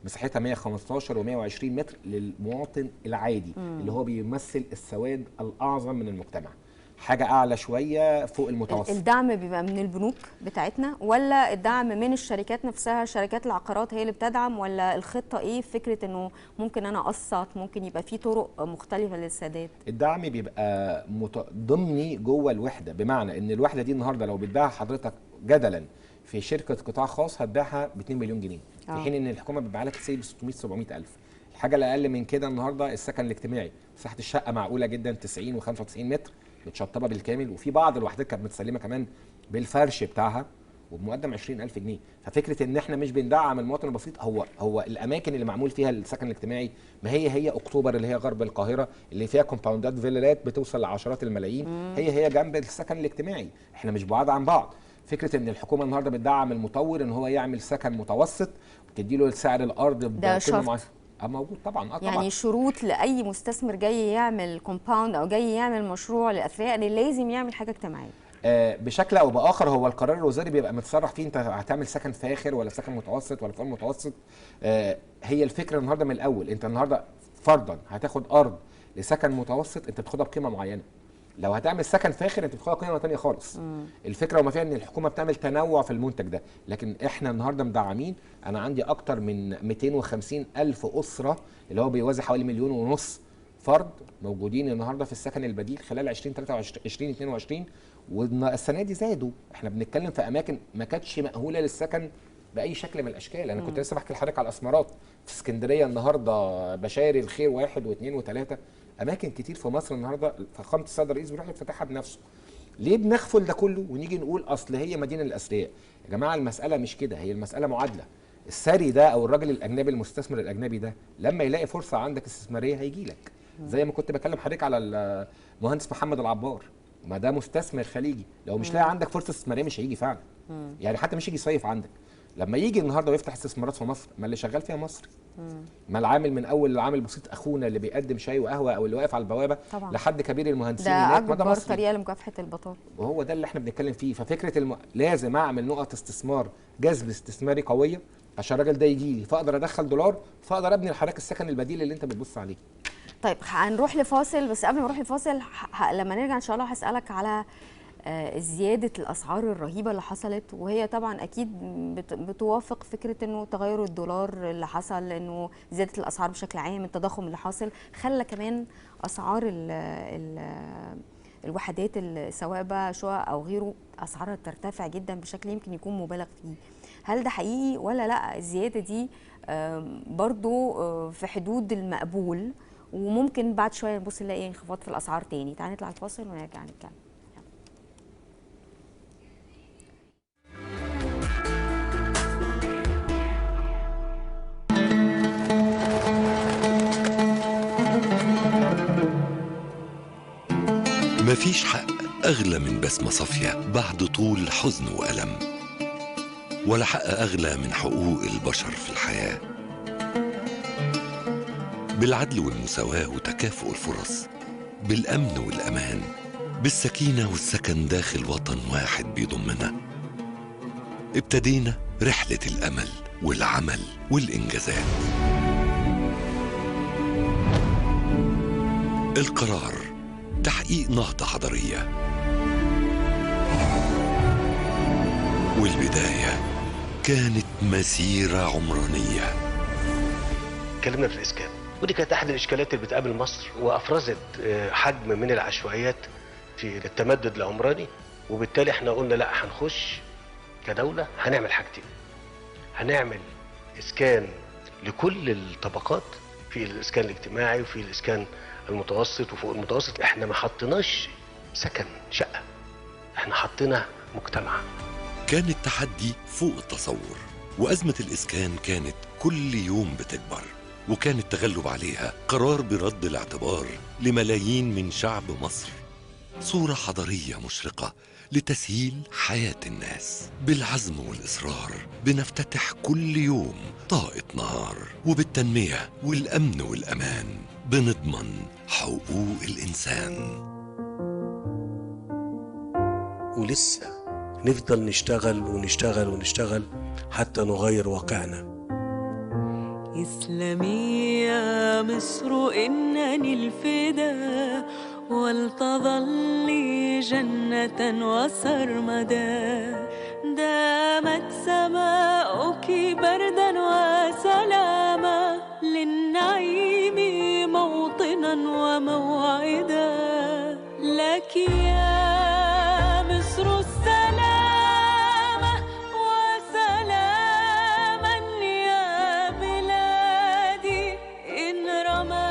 مساحتها 115 و120 متر للمواطن العادي اللي هو بيمثل السواد الاعظم من المجتمع، حاجه اعلى شويه فوق المتوسط. الدعم بيبقى من البنوك بتاعتنا ولا الدعم من الشركات نفسها؟ شركات العقارات هي اللي بتدعم، ولا الخطه ايه؟ فكره انه ممكن انا اقسط، ممكن يبقى في طرق مختلفه للسداد. الدعم بيبقى ضمني جوه الوحده، بمعنى ان الوحده دي النهارده لو بتبيعها حضرتك جدلا في شركه قطاع خاص هتبيعها ب 2 مليون جنيه، في حين ان الحكومه بتبيعها لك ب 600 700 الف. الحاجه الاقل من كده النهارده السكن الاجتماعي، مساحه الشقه معقوله جدا 90 و95 متر، متشطبه بالكامل، وفي بعض الوحدات كانت متسلمه كمان بالفرش بتاعها وبمقدم 20,000 جنيه. ففكره ان احنا مش بندعم المواطن البسيط، هو الاماكن اللي معمول فيها السكن الاجتماعي ما هي اكتوبر اللي هي غرب القاهره اللي فيها كومباوندات فيلات بتوصل لعشرات الملايين، هي جنب السكن الاجتماعي، احنا مش بعاد عن بعض. فكره ان الحكومه النهارده بتدعم المطور ان هو يعمل سكن متوسط وتدي له سعر الارض بقيمه معينه، موجود طبعا. يعني شروط لاي مستثمر جاي يعمل كومباوند او جاي يعمل مشروع للاثرياء ان لازم يعمل حاجه اجتماعيه بشكل او باخر. هو القرار الوزاري بيبقى متصرح فيه انت هتعمل سكن فاخر ولا سكن متوسط ولا فوق متوسط. هي الفكره النهارده من الاول، انت النهارده فرضا هتاخد ارض لسكن متوسط انت بتاخدها بقيمه معينه، لو هتعمل سكن فاخر انت بتاخدها قيمه ثانيه خالص. الفكره وما فيها ان الحكومه بتعمل تنوع في المنتج ده، لكن احنا النهارده مدعمين. انا عندي اكتر من 250 الف اسره اللي هو بيوازي حوالي 1.5 مليون فرد موجودين النهارده في السكن البديل خلال 2022 والسنه دي زادوا. احنا بنتكلم في اماكن ما كانتش مأهوله للسكن باي شكل من الاشكال. انا كنت لسه بحكي لحضرتك على الاسمرات في اسكندريه النهارده، بشاير الخير 1 و2 و3، اماكن كتير في مصر النهارده فخامه السيد الرئيس بيروح يفتحها بنفسه. ليه بنغفل ده كله ونيجي نقول اصل هي مدينه الاثرياء؟ يا جماعه المساله مش كده، هي المساله معادله. الثري ده او الراجل الاجنبي المستثمر الاجنبي ده لما يلاقي فرصه عندك استثماريه هيجي لك، زي ما كنت بكلم حضرتك على المهندس محمد العبار، ما ده مستثمر خليجي، لو مش لاقي عندك فرصه استثماريه مش هيجي فعلا. يعني حتى مش يجي يصيف عندك، لما يجي النهارده ويفتح استثمارات في مصر، ما اللي شغال فيها مصري. ما العامل من اول العامل البسيط اخونا اللي بيقدم شاي وقهوه او اللي واقف على البوابه طبعا. لحد كبير المهندسين ده هناك، ما ده اكبر مصري. طريقه لمكافحه البطاله. وهو ده اللي احنا بنتكلم فيه. ففكره لازم اعمل نقط استثمار، جذب استثماري قويه عشان الراجل ده يجي لي، فاقدر ادخل دولار، فاقدر ابني لحضرتك السكن البديل اللي انت بتبص عليه. طيب هنروح لفاصل، بس قبل ما نروح لفاصل لما نرجع ان شاء الله هسألك على زيادة الأسعار الرهيبة اللي حصلت، وهي طبعا أكيد بتوافق فكرة أنه تغير الدولار اللي حصل، أنه زيادة الأسعار بشكل عام، التضخم اللي حاصل خلى كمان أسعار الوحدات سواء بقى شقق أو غيره أسعارها ترتفع جدا بشكل يمكن يكون مبالغ فيه. هل ده حقيقي ولا لا الزيادة دي برضو في حدود المقبول، وممكن بعد شوية نبص نلاقي انخفاض في الأسعار تاني؟ تعالى نطلع الفاصل ونرجع نتكلم. مفيش حق أغلى من بسمة صافية بعد طول حزن وألم، ولا حق أغلى من حقوق البشر في الحياة. بالعدل والمساواة وتكافؤ الفرص، بالأمن والأمان، بالسكينة والسكن داخل وطن واحد بيضمنا. ابتدينا رحلة الأمل والعمل والإنجازات. القرار تحقيق نهضة حضارية، والبداية كانت مسيرة عمرانية. اتكلمنا في الإسكان، ودي كانت أحد الإشكالات اللي بتقابل مصر، وأفرزت حجم من العشوائيات في التمدد العمراني. وبالتالي احنا قلنا لا، هنخش كدولة هنعمل حاجتين: هنعمل إسكان لكل الطبقات، في الإسكان الاجتماعي وفي الإسكان المتوسط وفوق المتوسط. احنا ما حطيناش سكن شقة، احنا حطينا مجتمع. كان التحدي فوق التصور، وأزمة الإسكان كانت كل يوم بتكبر، وكان التغلب عليها قرار برد الاعتبار لملايين من شعب مصر. صورة حضارية مشرقة لتسهيل حياة الناس. بالعزم والإصرار بنفتتح كل يوم طاقة نهار، وبالتنمية والأمن والأمان بنضمن حقوق الإنسان. ولسه نفضل نشتغل ونشتغل ونشتغل حتى نغير واقعنا. اسلمي يا مصر إنني الفدا، ولتظلي جنة وسرمدا. دامت سماؤك بردا وسلاما، للنعيم موطنا وموعدا. لك يا مصر السلامة وسلاما يا بلادي. إن رمى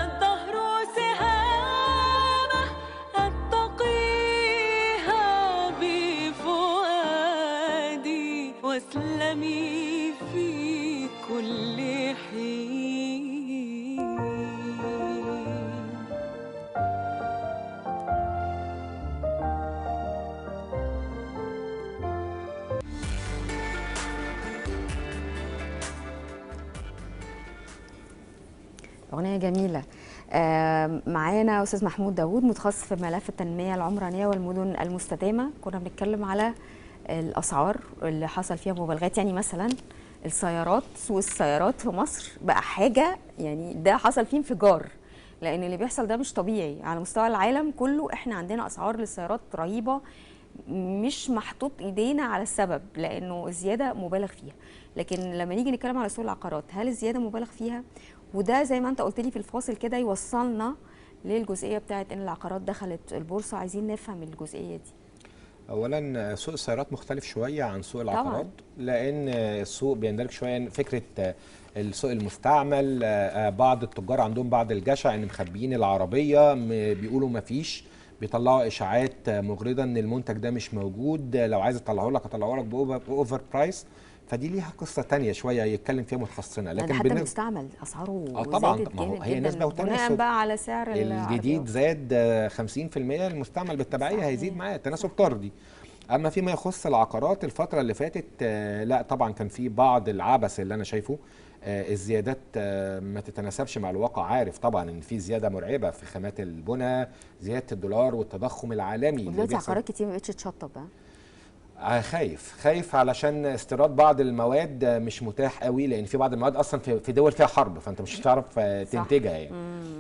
الدهر سهامه، أتقيها بفؤادي. واسلمي في كل حين. أغنية جميلة. معانا أستاذ محمود داوود، متخصص في ملف التنمية العمرانية والمدن المستدامة. كنا بنتكلم على الأسعار اللي حصل فيها مبالغات، يعني مثلا السيارات، سوق السيارات في مصر بقى حاجة، يعني ده حصل فيه انفجار، لأن اللي بيحصل ده مش طبيعي على مستوى العالم كله. احنا عندنا أسعار للسيارات رهيبة، مش محطوط ايدينا على السبب لأنه الزيادة مبالغ فيها. لكن لما نيجي نتكلم على سوق العقارات، هل الزيادة مبالغ فيها؟ وده زي ما انت قلت لي في الفاصل كده يوصلنا للجزئيه بتاعت ان العقارات دخلت البورصه. عايزين نفهم الجزئيه دي. اولا سوق السيارات مختلف شويه عن سوق العقارات طبعا. لان السوق بيندرج شويه فكره السوق المستعمل. بعض التجار عندهم بعض الجشع ان مخبيين العربيه، بيقولوا ما فيش، بيطلعوا اشاعات مغرضه ان المنتج ده مش موجود، لو عايز اطلعه لك اطلعه لك باوفر برايس. فدي ليها قصه تانية شويه يتكلم فيها متخصصين. ده لكن حتى بالنسبة- المستعمل اسعاره طبعا، زادت ما هو جامد هي جدا نسبه بناء وتناسب. بقى على سعر الجديد زاد 50%، المستعمل بالتبعيه هيزيد معاه، تناسب طردي. اما فيما يخص العقارات الفتره اللي فاتت لا طبعا كان في بعض العبث اللي انا شايفه. الزيادات ما تتناسبش مع الواقع. عارف طبعا ان في زياده مرعبه في خامات البنى، زياده الدولار والتضخم العالمي اللي ودلوقتي بيحصل. عقارات كتير ما بقتش تشطب. خايف علشان استيراد بعض المواد مش متاح قوي، لان في بعض المواد اصلا في دول فيها حرب، فانت مش هتعرف تنتجها يعني.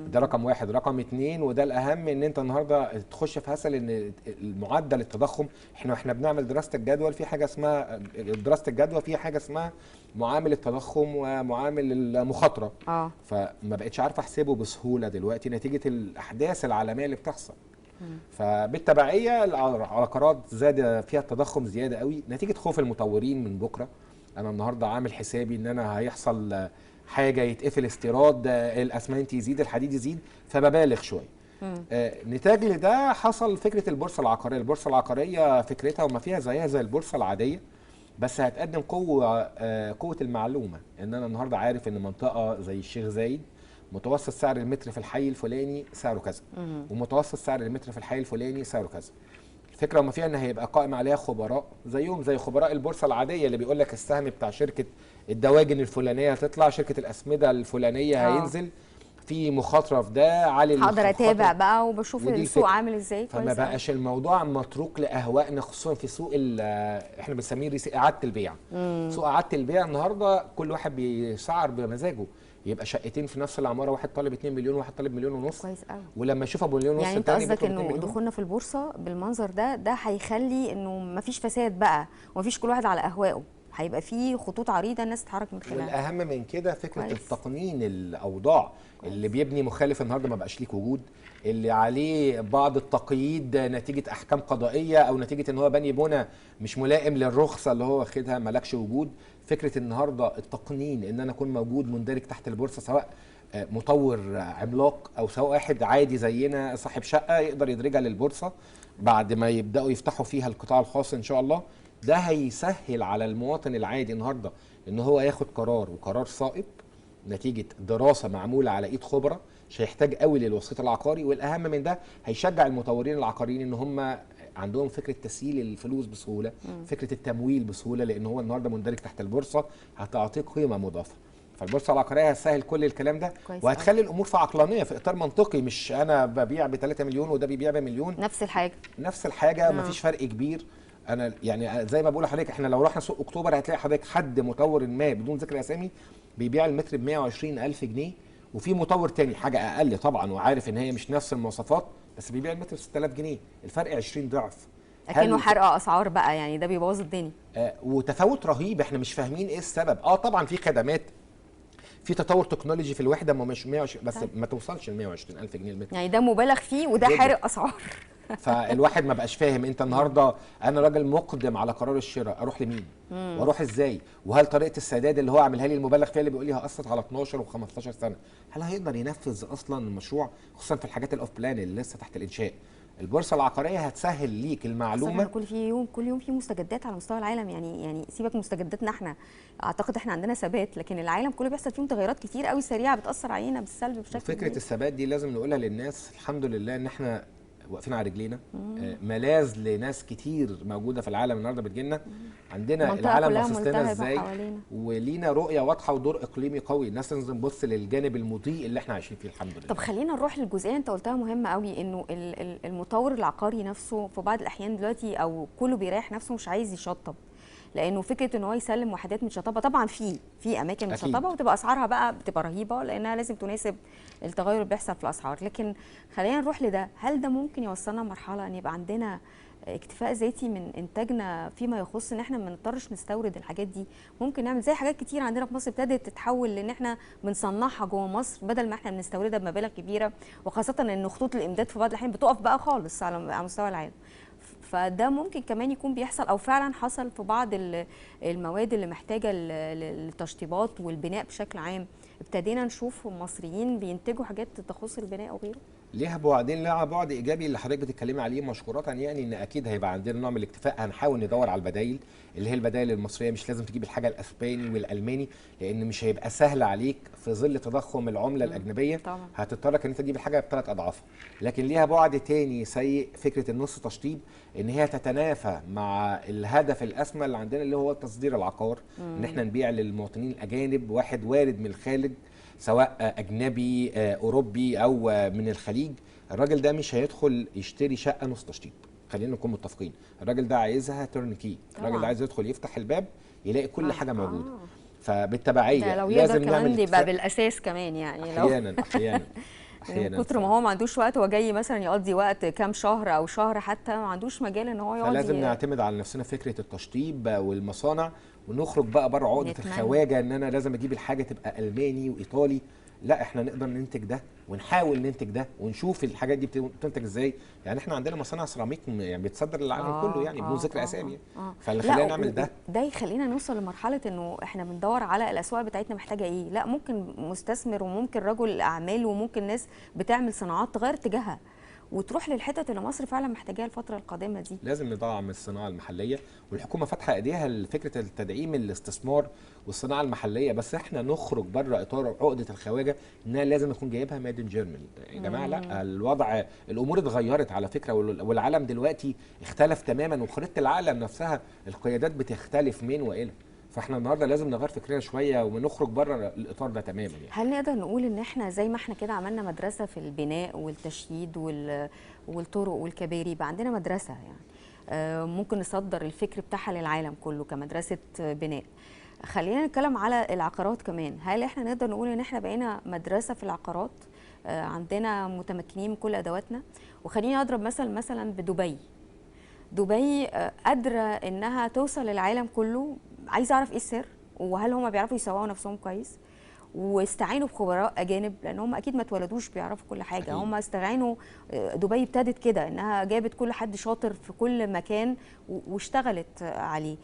ده رقم واحد. رقم اتنين وده الاهم، ان انت النهارده تخش في هسل ان معدل التضخم، احنا بنعمل دراسه الجدول، في حاجه اسمها دراسه الجدوى، في حاجه اسمها معامل التضخم ومعامل المخاطره. فما بقتش عارفه احسبه بسهوله دلوقتي نتيجه الاحداث العالميه اللي بتحصل. فبالتبعيه العقارات زاد فيها التضخم زياده قوي نتيجه خوف المطورين من بكره. انا النهارده عامل حسابي ان انا هيحصل حاجه، يتقفل استيراد، الاسمنت يزيد، الحديد يزيد، فببالغ شويه. نتاج لده حصل فكره البورصه العقاريه. البورصه العقاريه فكرتها وما فيها زيها زي البورصه العاديه، بس هتقدم قوه المعلومه. ان انا النهارده عارف ان منطقه زي الشيخ زايد متوسط سعر المتر في الحي الفلاني سعره كذا، ومتوسط سعر المتر في الحي الفلاني سعره كذا. الفكره وما فيها ان هيبقى قائم عليها خبراء زيهم زي خبراء البورصه العاديه، اللي بيقول لك السهم بتاع شركه الدواجن الفلانيه هتطلع، شركه الاسمده الفلانيه هينزل، في مخاطره في ده عالي. هقدر اتابع بقى وبشوف السوق عامل ازاي. فما بقاش الموضوع متروك لاهوائنا، خصوصا في سوق احنا بنسميه اعاده البيع. سوق اعاده البيع النهارده كل واحد بيسعر بمزاجه. يبقى شقتين في نفس العماره، واحد طالب 2 مليون وواحد طالب 1.5 مليون. كويس قوي. ولما يشوف ابو مليون ونص يعني انت قصدك انه دخولنا في البورصه بالمنظر ده هيخلي انه مفيش فساد بقى ومفيش كل واحد على اهوائه، هيبقى في خطوط عريضه الناس تتحرك من خلالها. والاهم من كده فكره كويس. التقنين الاوضاع. كويس. اللي بيبني مخالف النهارده ما بقاش ليك وجود، اللي عليه بعض التقييد نتيجه احكام قضائيه او نتيجه ان هو بني بنى مش ملائم للرخصه اللي هو واخدها، مالكش وجود. فكره النهارده التقنين، ان انا اكون موجود مندرج تحت البورصه، سواء مطور عملاق او سواء واحد عادي زينا صاحب شقه يقدر يدرجها للبورصه بعد ما يبداوا يفتحوا فيها القطاع الخاص ان شاء الله. ده هيسهل على المواطن العادي النهارده ان هو ياخد قرار، وقرار صائب نتيجه دراسه معموله على ايد خبراء، مش هيحتاج قوي للوسيط العقاري. والاهم من ده هيشجع المطورين العقاريين ان هم عندهم فكره تسهيل الفلوس بسهوله، فكره التمويل بسهوله، لان هو النهارده مندرج تحت البورصه هتعطيه قيمه مضافه. فالبورصه العقاريه هتسهل كل الكلام ده، وهتخلي الامور في عقلانيه، في اطار منطقي، مش انا ببيع ب 3 مليون وده بيبيع بمليون. نفس الحاجه مفيش فرق كبير. انا يعني زي ما بقول لحضرتك، احنا لو رحنا سوق اكتوبر هتلاقي حضرتك حد مطور ما بدون ذكر اسامي بيبيع المتر ب 120,000 جنيه، وفي مطور تاني حاجه اقل طبعا وعارف ان هي مش نفس المواصفات بس بيبيع المتر ب 6000 جنيه، الفرق 20 ضعف. اكنه حرق اسعار بقى، يعني ده بيبوظ الدنيا. وتفاوت رهيب، احنا مش فاهمين ايه السبب. طبعا في خدمات، في تطور تكنولوجي في الوحده، مش 120 بس ما توصلش ل 120,000 جنيه المتر، يعني ده مبالغ فيه وده حرق اسعار. فالواحد ما بقاش فاهم. انت النهارده انا راجل مقدم على قرار الشراء، اروح لمين واروح ازاي؟ وهل طريقه السداد اللي هو عاملها لي المبالغ فيها اللي بيقول لي هقسط على 12 و15 سنه، هل هيقدر ينفذ اصلا المشروع؟ خصوصا في الحاجات الاوف بلان اللي لسه تحت الانشاء. البورصه العقاريه هتسهل ليك المعلومه. كل يوم في مستجدات على مستوى العالم، يعني سيبك من مستجداتنا احنا، اعتقد احنا عندنا ثبات، لكن العالم كله بيحصل فيه تغيرات كتير قوي سريعه بتاثر علينا بالسلب بشكل كبير. فكره الثبات دي لازم نقولها للناس. الحمد لله ان احنا واقفين على رجلينا، ملاذ لناس كتير موجوده في العالم النهارده بتجيلنا. عندنا العالم باصص لنا ازاي، ولينا رؤيه واضحه ودور اقليمي قوي. الناس لازم تبص للجانب المضيء اللي احنا عايشين فيه الحمد لله. طب خلينا نروح للجزئيه انت قلتها مهمه قوي، انه المطور العقاري نفسه في بعض الاحيان دلوقتي او كله بيريح نفسه مش عايز يشطب، لانه فكره ان هو يسلم وحدات متشطبه. طبعا في اماكن متشطبه وتبقى اسعارها بقى بتبقى رهيبه لانها لازم تناسب التغير اللي بيحصل في الاسعار. لكن خلينا نروح لده، هل ده ممكن يوصلنا لمرحله ان يبقى عندنا اكتفاء ذاتي من انتاجنا فيما يخص ان احنا ما نضطرش نستورد الحاجات دي؟ ممكن نعمل زي حاجات كتير عندنا في مصر ابتدت تتحول لان احنا بنصنعها جوه مصر بدل ما احنا بنستوردها بمبالغ كبيره، وخاصه ان خطوط الامداد في بعض الاحيان بتقف بقى خالص على مستوى العالم. فده ممكن كمان يكون بيحصل او فعلا حصل في بعض المواد اللي محتاجه للتشطيبات والبناء بشكل عام، ابتدينا نشوف مصريين بينتجوا حاجات تخص البناء وغيره. ليها بعدين، لها بعد ايجابي اللي حضرتك بتتكلمي عليه مشكورة، يعني ان اكيد هيبقى عندنا نوع من الاكتفاء. هنحاول ندور على البدائل اللي هي البدائل المصريه، مش لازم تجيب الحاجه الاسباني والالماني، لان مش هيبقى سهل عليك في ظل تضخم العمله الاجنبيه. طبعا. هتضطر ان انت تجيب الحاجه بثلاث اضعافها. لكن ليها بعد تاني سيء، فكره النص تشطيب، ان هي تتنافى مع الهدف الاسمى اللي عندنا اللي هو تصدير العقار. ان احنا نبيع للمواطنين الاجانب، واحد وارد من الخارج سواء اجنبي اوروبي او من الخليج، الراجل ده مش هيدخل يشتري شقه نص تشطيب. خلينا نكون متفقين، الراجل ده عايزها ترنكي، الراجل ده عايز يدخل يفتح الباب يلاقي كل حاجه موجوده. فبالتبعيه ده لو لازم يقدر كمان نعمل يبقى بالاساس كمان، يعني لو احيانا من كتر ما هو ما عندوش وقت، هو جاي مثلا يقضي وقت كام شهر او شهر حتى، ما عندوش مجال ان هو يقعد. فلازم نعتمد على نفسنا فكره التشطيب والمصانع، ونخرج بقى بره عقده الخواجه ان انا لازم اجيب الحاجه تبقى الماني وايطالي. لا، احنا نقدر ننتج ده ونحاول ننتج ده ونشوف الحاجات دي بتنتج ازاي. يعني احنا عندنا مصانع سيراميك يعني بتصدر للعالم كله، يعني بدون ذكر اسامي. فاللي خلينا نعمل ده يخلينا نوصل لمرحله انه احنا بندور على الاسواق بتاعتنا محتاجه ايه. لا، ممكن مستثمر وممكن رجل اعمال وممكن ناس بتعمل صناعات تغير اتجاهها وتروح للحتت اللي مصر فعلا محتاجاها الفتره القادمه دي. لازم ندعم الصناعه المحليه، والحكومه فاتحه ايديها لفكره التدعيم الاستثمار والصناعه المحليه، بس احنا نخرج بره اطار عقده الخواجه انها لازم نكون جايبها ميد ان جيرماني. يا جماعه لا، الوضع الامور اتغيرت على فكره، والعالم دلوقتي اختلف تماما، وخريطه العالم نفسها القيادات بتختلف من والى. فاحنا النهارده لازم نغير فكرنا شويه ونخرج بره الاطار ده تماما. يعني هل نقدر نقول ان احنا زي ما احنا كده عملنا مدرسه في البناء والتشييد والطرق والكباري، يبقى عندنا مدرسه يعني ممكن نصدر الفكر بتاعها للعالم كله كمدرسه بناء؟ خلينا نتكلم على العقارات كمان. هل احنا نقدر نقول ان احنا بقينا مدرسه في العقارات؟ عندنا متمكنين من كل ادواتنا. وخليني اضرب مثلا بدبي. دبي قادره انها توصل للعالم كله. عايزه اعرف ايه السر، وهل هم بيعرفوا يسوقوا نفسهم كويس واستعينوا بخبراء اجانب، لان هم اكيد ما اتولدوش بيعرفوا كل حاجه. هم استعانوا. دبي ابتدت كده انها جابت كل حد شاطر في كل مكان واشتغلت عليه.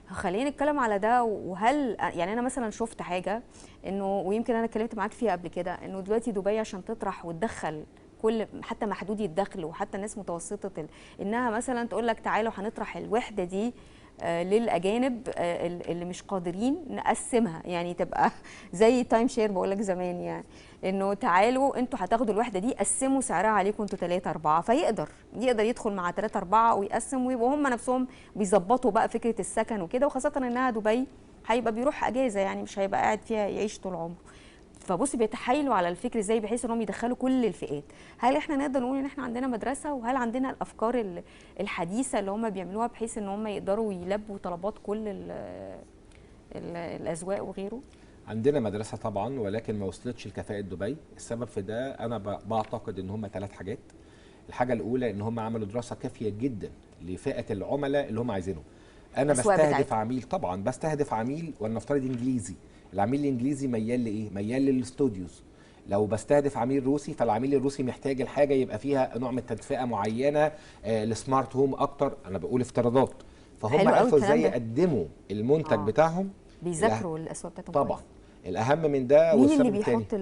خلينا نتكلم على ده. وهل يعني انا مثلا شفت حاجه انه، ويمكن انا اتكلمت معاك فيها قبل كده، انه دلوقتي دبي عشان تطرح وتدخل كل حتى محدودي الدخل وحتى الناس متوسطه انها مثلا تقول لك تعالوا هنطرح الوحده دي للاجانب اللي مش قادرين نقسمها، يعني تبقى زي تايم شير بقول لك زمان، يعني انه تعالوا انتوا هتاخدوا الوحده دي، قسموا سعرها عليكم انتوا 3 4، فيقدر يدخل مع 3 4 ويقسم، ويبقوا هم نفسهم بيظبطوا بقى فكره السكن وكده. وخاصه انها دبي هيبقى بيروح اجازه، يعني مش هيبقى قاعد فيها يعيش طول عمره. فبصي بيتحايلوا على الفكر ازاي بحيث انهم يدخلوا كل الفئات. هل احنا نقدر نقول ان احنا عندنا مدرسه، وهل عندنا الافكار الحديثه اللي هم بيعملوها بحيث ان هم يقدروا يلبوا طلبات كل الاذواق وغيره؟ عندنا مدرسه طبعا، ولكن ما وصلتش لكفاءه دبي. السبب في ده انا بعتقد ان هم 3 حاجات. الحاجه الاولى ان هم عملوا دراسه كافيه جدا لفئه العملاء اللي هم عايزينهم. انا بستهدف عميل، طبعا بستهدف عميل ولنفترض انجليزي. العميل الانجليزي ميال لايه؟ ميال للاستوديوز. لو بستهدف عميل روسي، فالعميل الروسي محتاج الحاجه يبقى فيها نوع من التدفئه معينه، السمارت هوم اكتر. انا بقول افتراضات. فهم عرفوا ازاي يقدموا المنتج بتاعهم. بيذاكروا الاسواق بتاعتهم طبعا. الاهم من ده مين اللي بيحط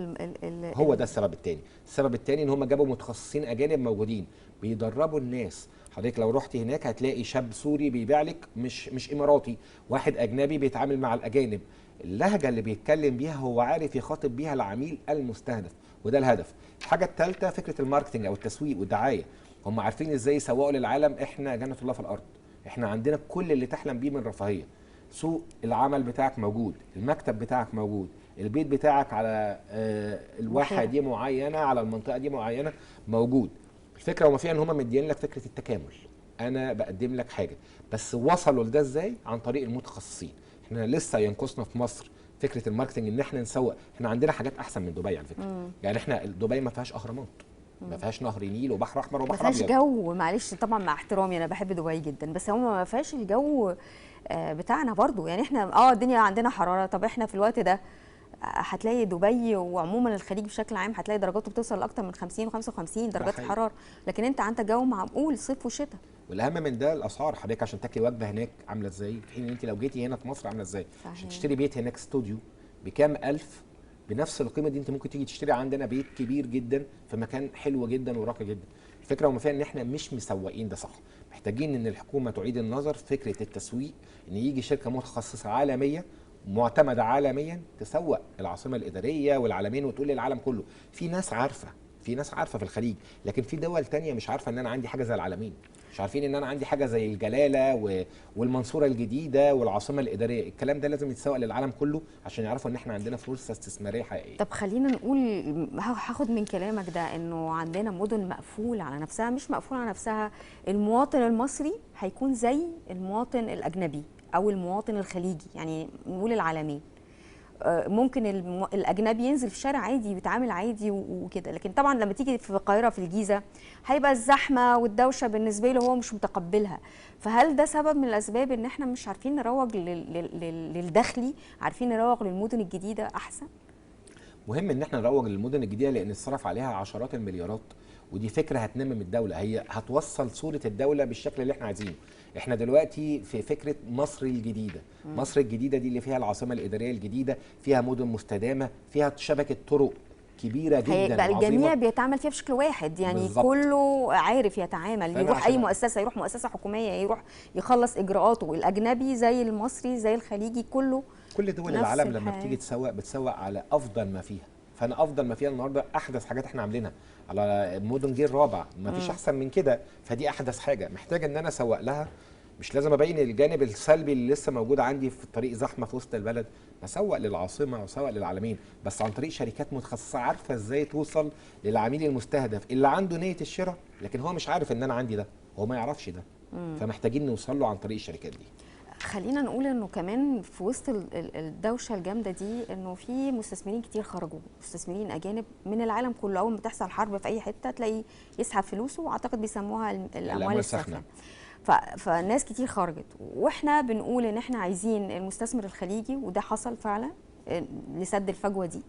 هو ده السبب الثاني. السبب الثاني ان هم جابوا متخصصين اجانب موجودين بيدربوا الناس. حضرتك لو رحت هناك هتلاقي شاب سوري بيبيع لك، مش اماراتي، واحد اجنبي بيتعامل مع الاجانب. اللهجه اللي بيتكلم بيها هو عارف يخاطب بيها العميل المستهدف، وده الهدف. الحاجه الثالثه فكره الماركتنج او التسويق والدعايه. هم عارفين ازاي يسوقوا للعالم احنا جنه الله في الارض. احنا عندنا كل اللي تحلم بيه من رفاهيه. سوق العمل بتاعك موجود، المكتب بتاعك موجود، البيت بتاعك على الواحه دي معينه، على المنطقه دي معينه موجود. الفكره وما فيها ان هم مدين لك فكره التكامل. انا بقدم لك حاجه، بس وصلوا لده ازاي؟ عن طريق المتخصصين. احنا لسه ينقصنا في مصر فكره الماركتنج، ان احنا نسوق. احنا عندنا حاجات احسن من دبي على فكره. يعني احنا دبي ما فيهاش اهرامات، ما فيهاش نهر نيل وبحر احمر وبحر ابيض، ما فيهاش جو. معلش طبعا مع احترامي انا بحب دبي جدا، بس هم ما فيهاش الجو بتاعنا برضو. يعني احنا الدنيا عندنا حراره. طب احنا في الوقت ده هتلاقي دبي وعموما الخليج بشكل عام هتلاقي درجاته بتوصل لاكثر من 50 و55 درجات الحراره، لكن انت عندك جو معقول صيف وشتاء. والاهم من ده الاسعار. حضرتك عشان تاكلي وجبه هناك عامله ازاي، في حين انت لو جيتي هنا في مصر عامله ازاي؟ عشان تشتري بيت هناك استوديو بكام الف، بنفس القيمه دي انت ممكن تيجي تشتري عندنا بيت كبير جدا في مكان حلو جدا وراقي جدا. الفكره وما فيها ان احنا مش مسوقين ده صح. محتاجين ان الحكومه تعيد النظر في فكره التسويق، ان يجي شركه متخصصه عالميه معتمده عالميا تسوق العاصمه الاداريه والعالمين وتقول للعالم كله. في ناس عارفه، في ناس عارفه في الخليج، لكن في دول تانية مش عارفه ان انا عندي حاجه زي العالمين، مش عارفين ان انا عندي حاجه زي الجلاله والمنصوره الجديده والعاصمه الاداريه. الكلام ده لازم يتسوق للعالم كله عشان يعرفوا ان احنا عندنا فرصه استثماريه حقيقيه. طب خلينا نقول، هاخد من كلامك ده انه عندنا مدن مقفوله على نفسها. مش مقفوله على نفسها، المواطن المصري هيكون زي المواطن الاجنبي او المواطن الخليجي، يعني نقول العالمين. ممكن الاجنبي ينزل في الشارع عادي ويتعامل عادي وكده، لكن طبعا لما تيجي في القاهره في الجيزه هيبقى الزحمه والدوشه بالنسبه له هو مش متقبلها. فهل ده سبب من الاسباب ان احنا مش عارفين نروج للداخلي، عارفين نروج للمدن الجديده احسن؟ مهم ان احنا نروج للمدن الجديده لان اتصرف عليها عشرات المليارات، ودي فكره هتنمم الدوله، هي هتوصل صوره الدوله بالشكل اللي احنا عايزينه. احنا دلوقتي في فكره مصر الجديده. مصر الجديده دي اللي فيها العاصمه الاداريه الجديده، فيها مدن مستدامه، فيها شبكه طرق كبيره جدا هيبقى الجميع بيتعامل فيها بشكل واحد، يعني بالزبط. كله عارف يتعامل، يروح اي مؤسسه، يروح مؤسسه حكوميه، يروح يخلص اجراءاته. الاجنبي زي المصري زي الخليجي، كل دول العالم لما بتيجي تسوق بتسوق على افضل ما فيها. فانا افضل ما فيها النهارده احدث حاجات احنا عاملينها على مدن جيل رابع، ما فيش احسن من كده. فدي احدث حاجه محتاجه ان انا اسوق لها. مش لازم ابين الجانب السلبي اللي لسه موجود عندي في الطريق زحمه في وسط البلد، بسوق للعاصمه وسوق للعالمين، بس عن طريق شركات متخصصه عارفه ازاي توصل للعميل المستهدف اللي عنده نيه الشراء، لكن هو مش عارف ان انا عندي ده، هو ما يعرفش ده. فمحتاجين نوصل له عن طريق الشركات دي. خلينا نقول انه كمان في وسط الدوشه الجامده دي انه في مستثمرين كتير خرجوا، مستثمرين اجانب من العالم كله. اول ما تحصل حرب في اي حته تلاقي يسحب فلوسه، واعتقد بيسموها الاموال الساخنه. فناس كتير خرجت، واحنا بنقول ان احنا عايزين المستثمر الخليجي، وده حصل فعلا لسد الفجوه دي،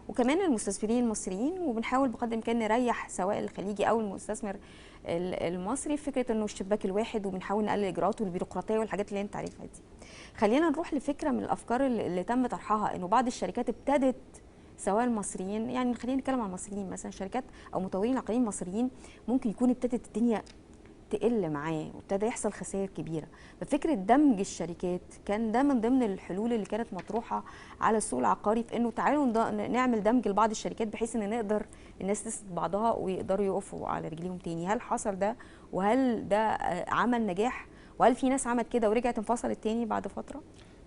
وكمان المستثمرين المصريين. وبنحاول بقدر الامكان نريح سواء الخليجي او المستثمر المصري في فكره انه الشباك الواحد، وبنحاول نقلل الاجراءات والبيروقراطيه والحاجات اللي انت عارفها دي. خلينا نروح لفكره من الافكار اللي تم طرحها، انه بعض الشركات ابتدت، سواء المصريين، يعني خلينا نتكلم عن المصريين مثلا، شركات او مطورين عقاريين مصريين ممكن يكون ابتدت الدنيا تقل معاه وابتدى يحصل خسائر كبيره. ففكره دمج الشركات كان ده من ضمن الحلول اللي كانت مطروحه على السوق العقاري، في انه تعالوا نعمل دمج لبعض الشركات بحيث ان نقدر الناس تسند بعضها ويقدروا يقفوا على رجليهم تاني. هل حصل ده؟ وهل ده عمل نجاح؟ وهل في ناس عملت كده ورجعت انفصلت تاني بعد فتره؟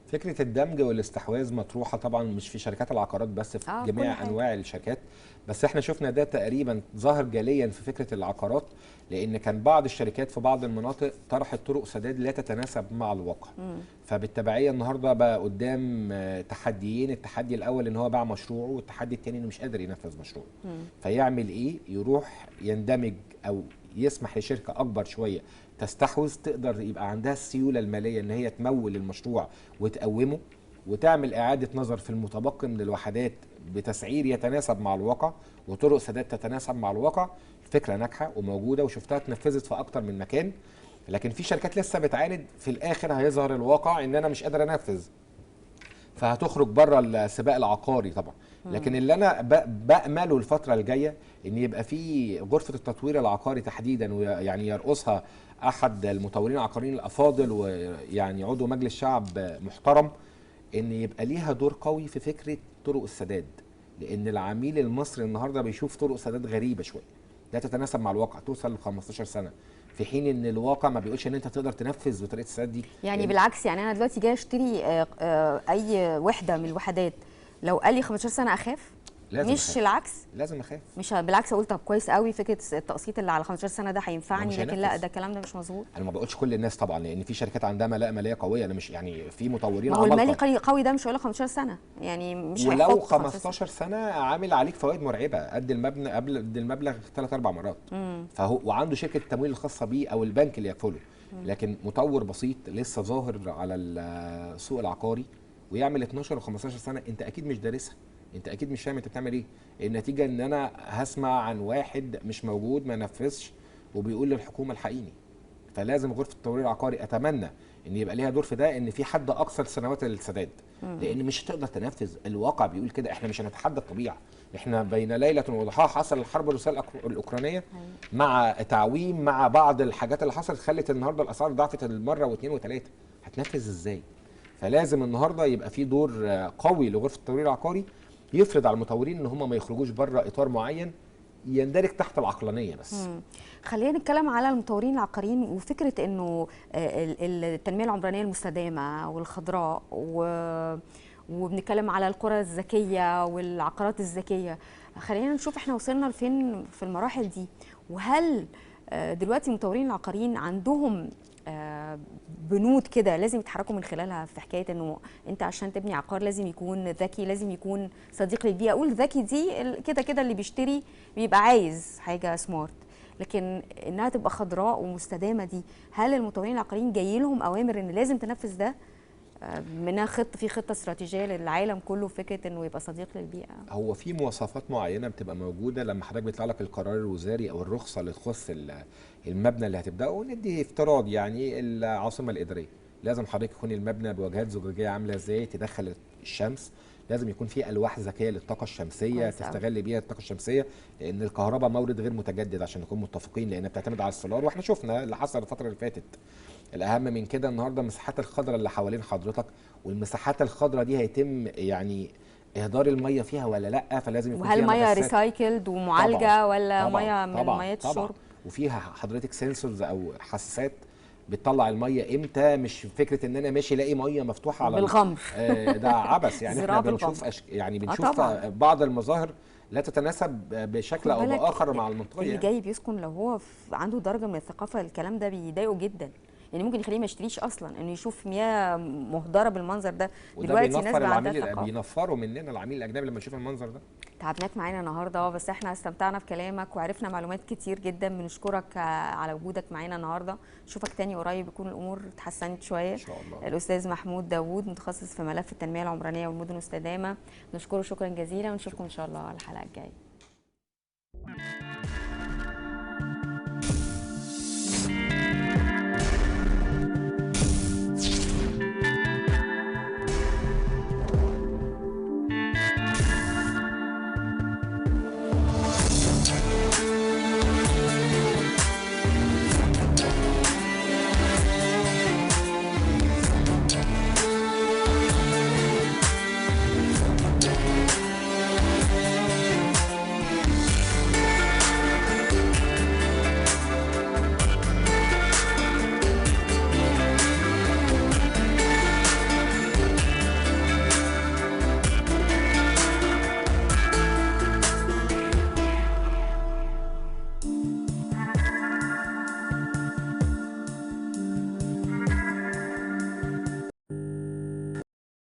فكره الدمج والاستحواذ مطروحه طبعا مش في شركات العقارات بس، في جميع انواع الشركات، بس احنا شفنا ده تقريبا ظاهر جليا في فكره العقارات، لان كان بعض الشركات في بعض المناطق طرحت طرق سداد لا تتناسب مع الواقع. فبالتبعيه النهارده بقى قدام تحديين، التحدي الاول ان هو باع مشروعه، والتحدي الثاني انه مش قادر ينفذ مشروعه. فيعمل ايه؟ يروح يندمج او يسمح لشركه اكبر شويه تستحوذ، تقدر يبقى عندها السيوله الماليه ان هي تمول المشروع وتقومه، وتعمل اعاده نظر في المتبقي من الوحدات بتسعير يتناسب مع الواقع وطرق سداد تتناسب مع الواقع. الفكره ناجحه وموجوده وشفتها اتنفذت في اكتر من مكان، لكن في شركات لسه بتعاند. في الاخر هيظهر الواقع ان انا مش قادر انفذ، فهتخرج بره السباق العقاري طبعا. لكن اللي انا بامله الفتره الجايه ان يبقى في غرفه التطوير العقاري تحديدا، ويعني يرأسها احد المطورين العقاريين الافاضل ويعني عضو مجلس شعب محترم، ان يبقى ليها دور قوي في فكره طرق السداد، لان العميل المصري النهارده بيشوف طرق سداد غريبه شويه لا تتناسب مع الواقع، توصل ل 15 سنه، في حين ان الواقع ما بيقولش ان انت تقدر تنفذ بطريقه السداد دي. يعني بالعكس، يعني انا دلوقتي جاي اشتري اي وحده من الوحدات، لو قال لي 15 سنه اخاف؟ لازم مش أخاف. العكس؟ لازم اخاف، مش بالعكس اقول طب كويس قوي فكره التقسيط اللي على 15 سنه ده هينفعني، لكن لا، ده الكلام ده مش مظبوط. انا ما بقولش كل الناس طبعا، لان في شركات عندها ملاءه ماليه قويه، انا مش يعني في مطورين ما هو المالي قوي ده مش هيقول لك 15 سنه، يعني مش هيحط ولو 15 سنه عامل عليك فوائد مرعبه قد المبنى قد المبلغ 3-4 مرات. فهو وعنده شركه التمويل الخاصه بيه او البنك اللي يكفله. لكن مطور بسيط لسه ظاهر على السوق العقاري ويعمل 12 و15 سنه، انت اكيد مش دارسها، انت اكيد مش فاهم انت بتعمل ايه. النتيجه ان انا هسمع عن واحد مش موجود ما نفذش وبيقول للحكومه الحقيني. فلازم غرفه التطوير العقاري اتمنى ان يبقى ليها دور في ده، ان في حد اقصى سنوات السداد، لان مش هتقدر تنفذ. الواقع بيقول كده، احنا مش هنتحدى الطبيعه، احنا بين ليله وضحاها حصل الحرب الروسيه الاوكرانيه مع تعويم، مع بعض الحاجات اللي حصلت خلت النهارده الاسعار ضعفت المره واثنين وثلاثه. هتنفذ ازاي؟ فلازم النهارده يبقى في دور قوي لغرفه التمويل العقاري، يفرض على المطورين ان هم ما يخرجوش بره اطار معين يندرج تحت العقلانيه بس. خلينا نتكلم على المطورين العقاريين وفكره انه التنميه العمرانيه المستدامه والخضراء وبنتكلم على القرى الذكيه والعقارات الذكيه. خلينا نشوف احنا وصلنا لفين في المراحل دي، وهل دلوقتي المطورين العقاريين عندهم بنود كده لازم يتحركوا من خلالها في حكايه انه انت عشان تبني عقار لازم يكون ذكي، لازم يكون صديق للبيئه. اقول ذكي دي كده كده اللي بيشتري بيبقى عايز حاجه سمارت، لكن انها تبقى خضراء ومستدامه دي، هل المطورين العقاريين جاي لهم اوامر ان لازم تنفذ ده؟ منها في خطه استراتيجيه للعالم كله فكره انه يبقى صديق للبيئه. هو في مواصفات معينه بتبقى موجوده لما حضرتك بيطلع لك القرار الوزاري او الرخصه اللي تخص المبنى اللي هتبداه. وندي افتراض يعني العاصمه الاداريه، لازم حضرتك يكون المبنى بواجهات زجاجيه عامله ازاي تدخل الشمس، لازم يكون في الواح ذكيه للطاقه الشمسيه تستغل بيها الطاقه الشمسيه، لان الكهرباء مورد غير متجدد عشان نكون متفقين، لان بتعتمد على السولار، واحنا شفنا اللي حصل الفتره اللي فاتت. الاهم من كده النهارده المساحات الخضراء اللي حوالين حضرتك، والمساحات الخضراء دي هيتم يعني اهدار الميه فيها ولا لا، فلازم يكون وهل فيها ميه مجسات. ريسايكلد ومعالجه طبعاً ولا طبعاً ميه من ميه الشرب، وفيها حضرتك سنسورز او حساسات بتطلع الميه امتى، مش فكره ان انا ماشي الاقي ميه مفتوحه على بالغمر ده عبث يعني. احنا زراب بنشوف الغمر. يعني بنشوف بعض المظاهر لا تتناسب بشكل او باخر مع المنطقه. اللي يعني جاي بيسكن لو هو عنده درجه من الثقافه الكلام ده بيضايقه جدا، يعني ممكن يخليه ما يشتريش اصلا انه يشوف مياه مهدره بالمنظر ده. دلوقتي ناس بقى عندها ثقافه، بينفروا مننا العميل الاجنبي لما يشوف المنظر ده. تعبناك معانا النهارده، بس احنا استمتعنا في كلامك وعرفنا معلومات كتير جدا. بنشكرك على وجودك معانا النهارده، نشوفك تاني قريب يكون الامور اتحسنت شويه ان شاء الله. الاستاذ محمود داوود متخصص في ملف التنميه العمرانيه والمدن المستدامه، نشكره شكرا جزيلا ونشوفكم ان شاء الله على الحلقه الجايه.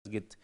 جدا.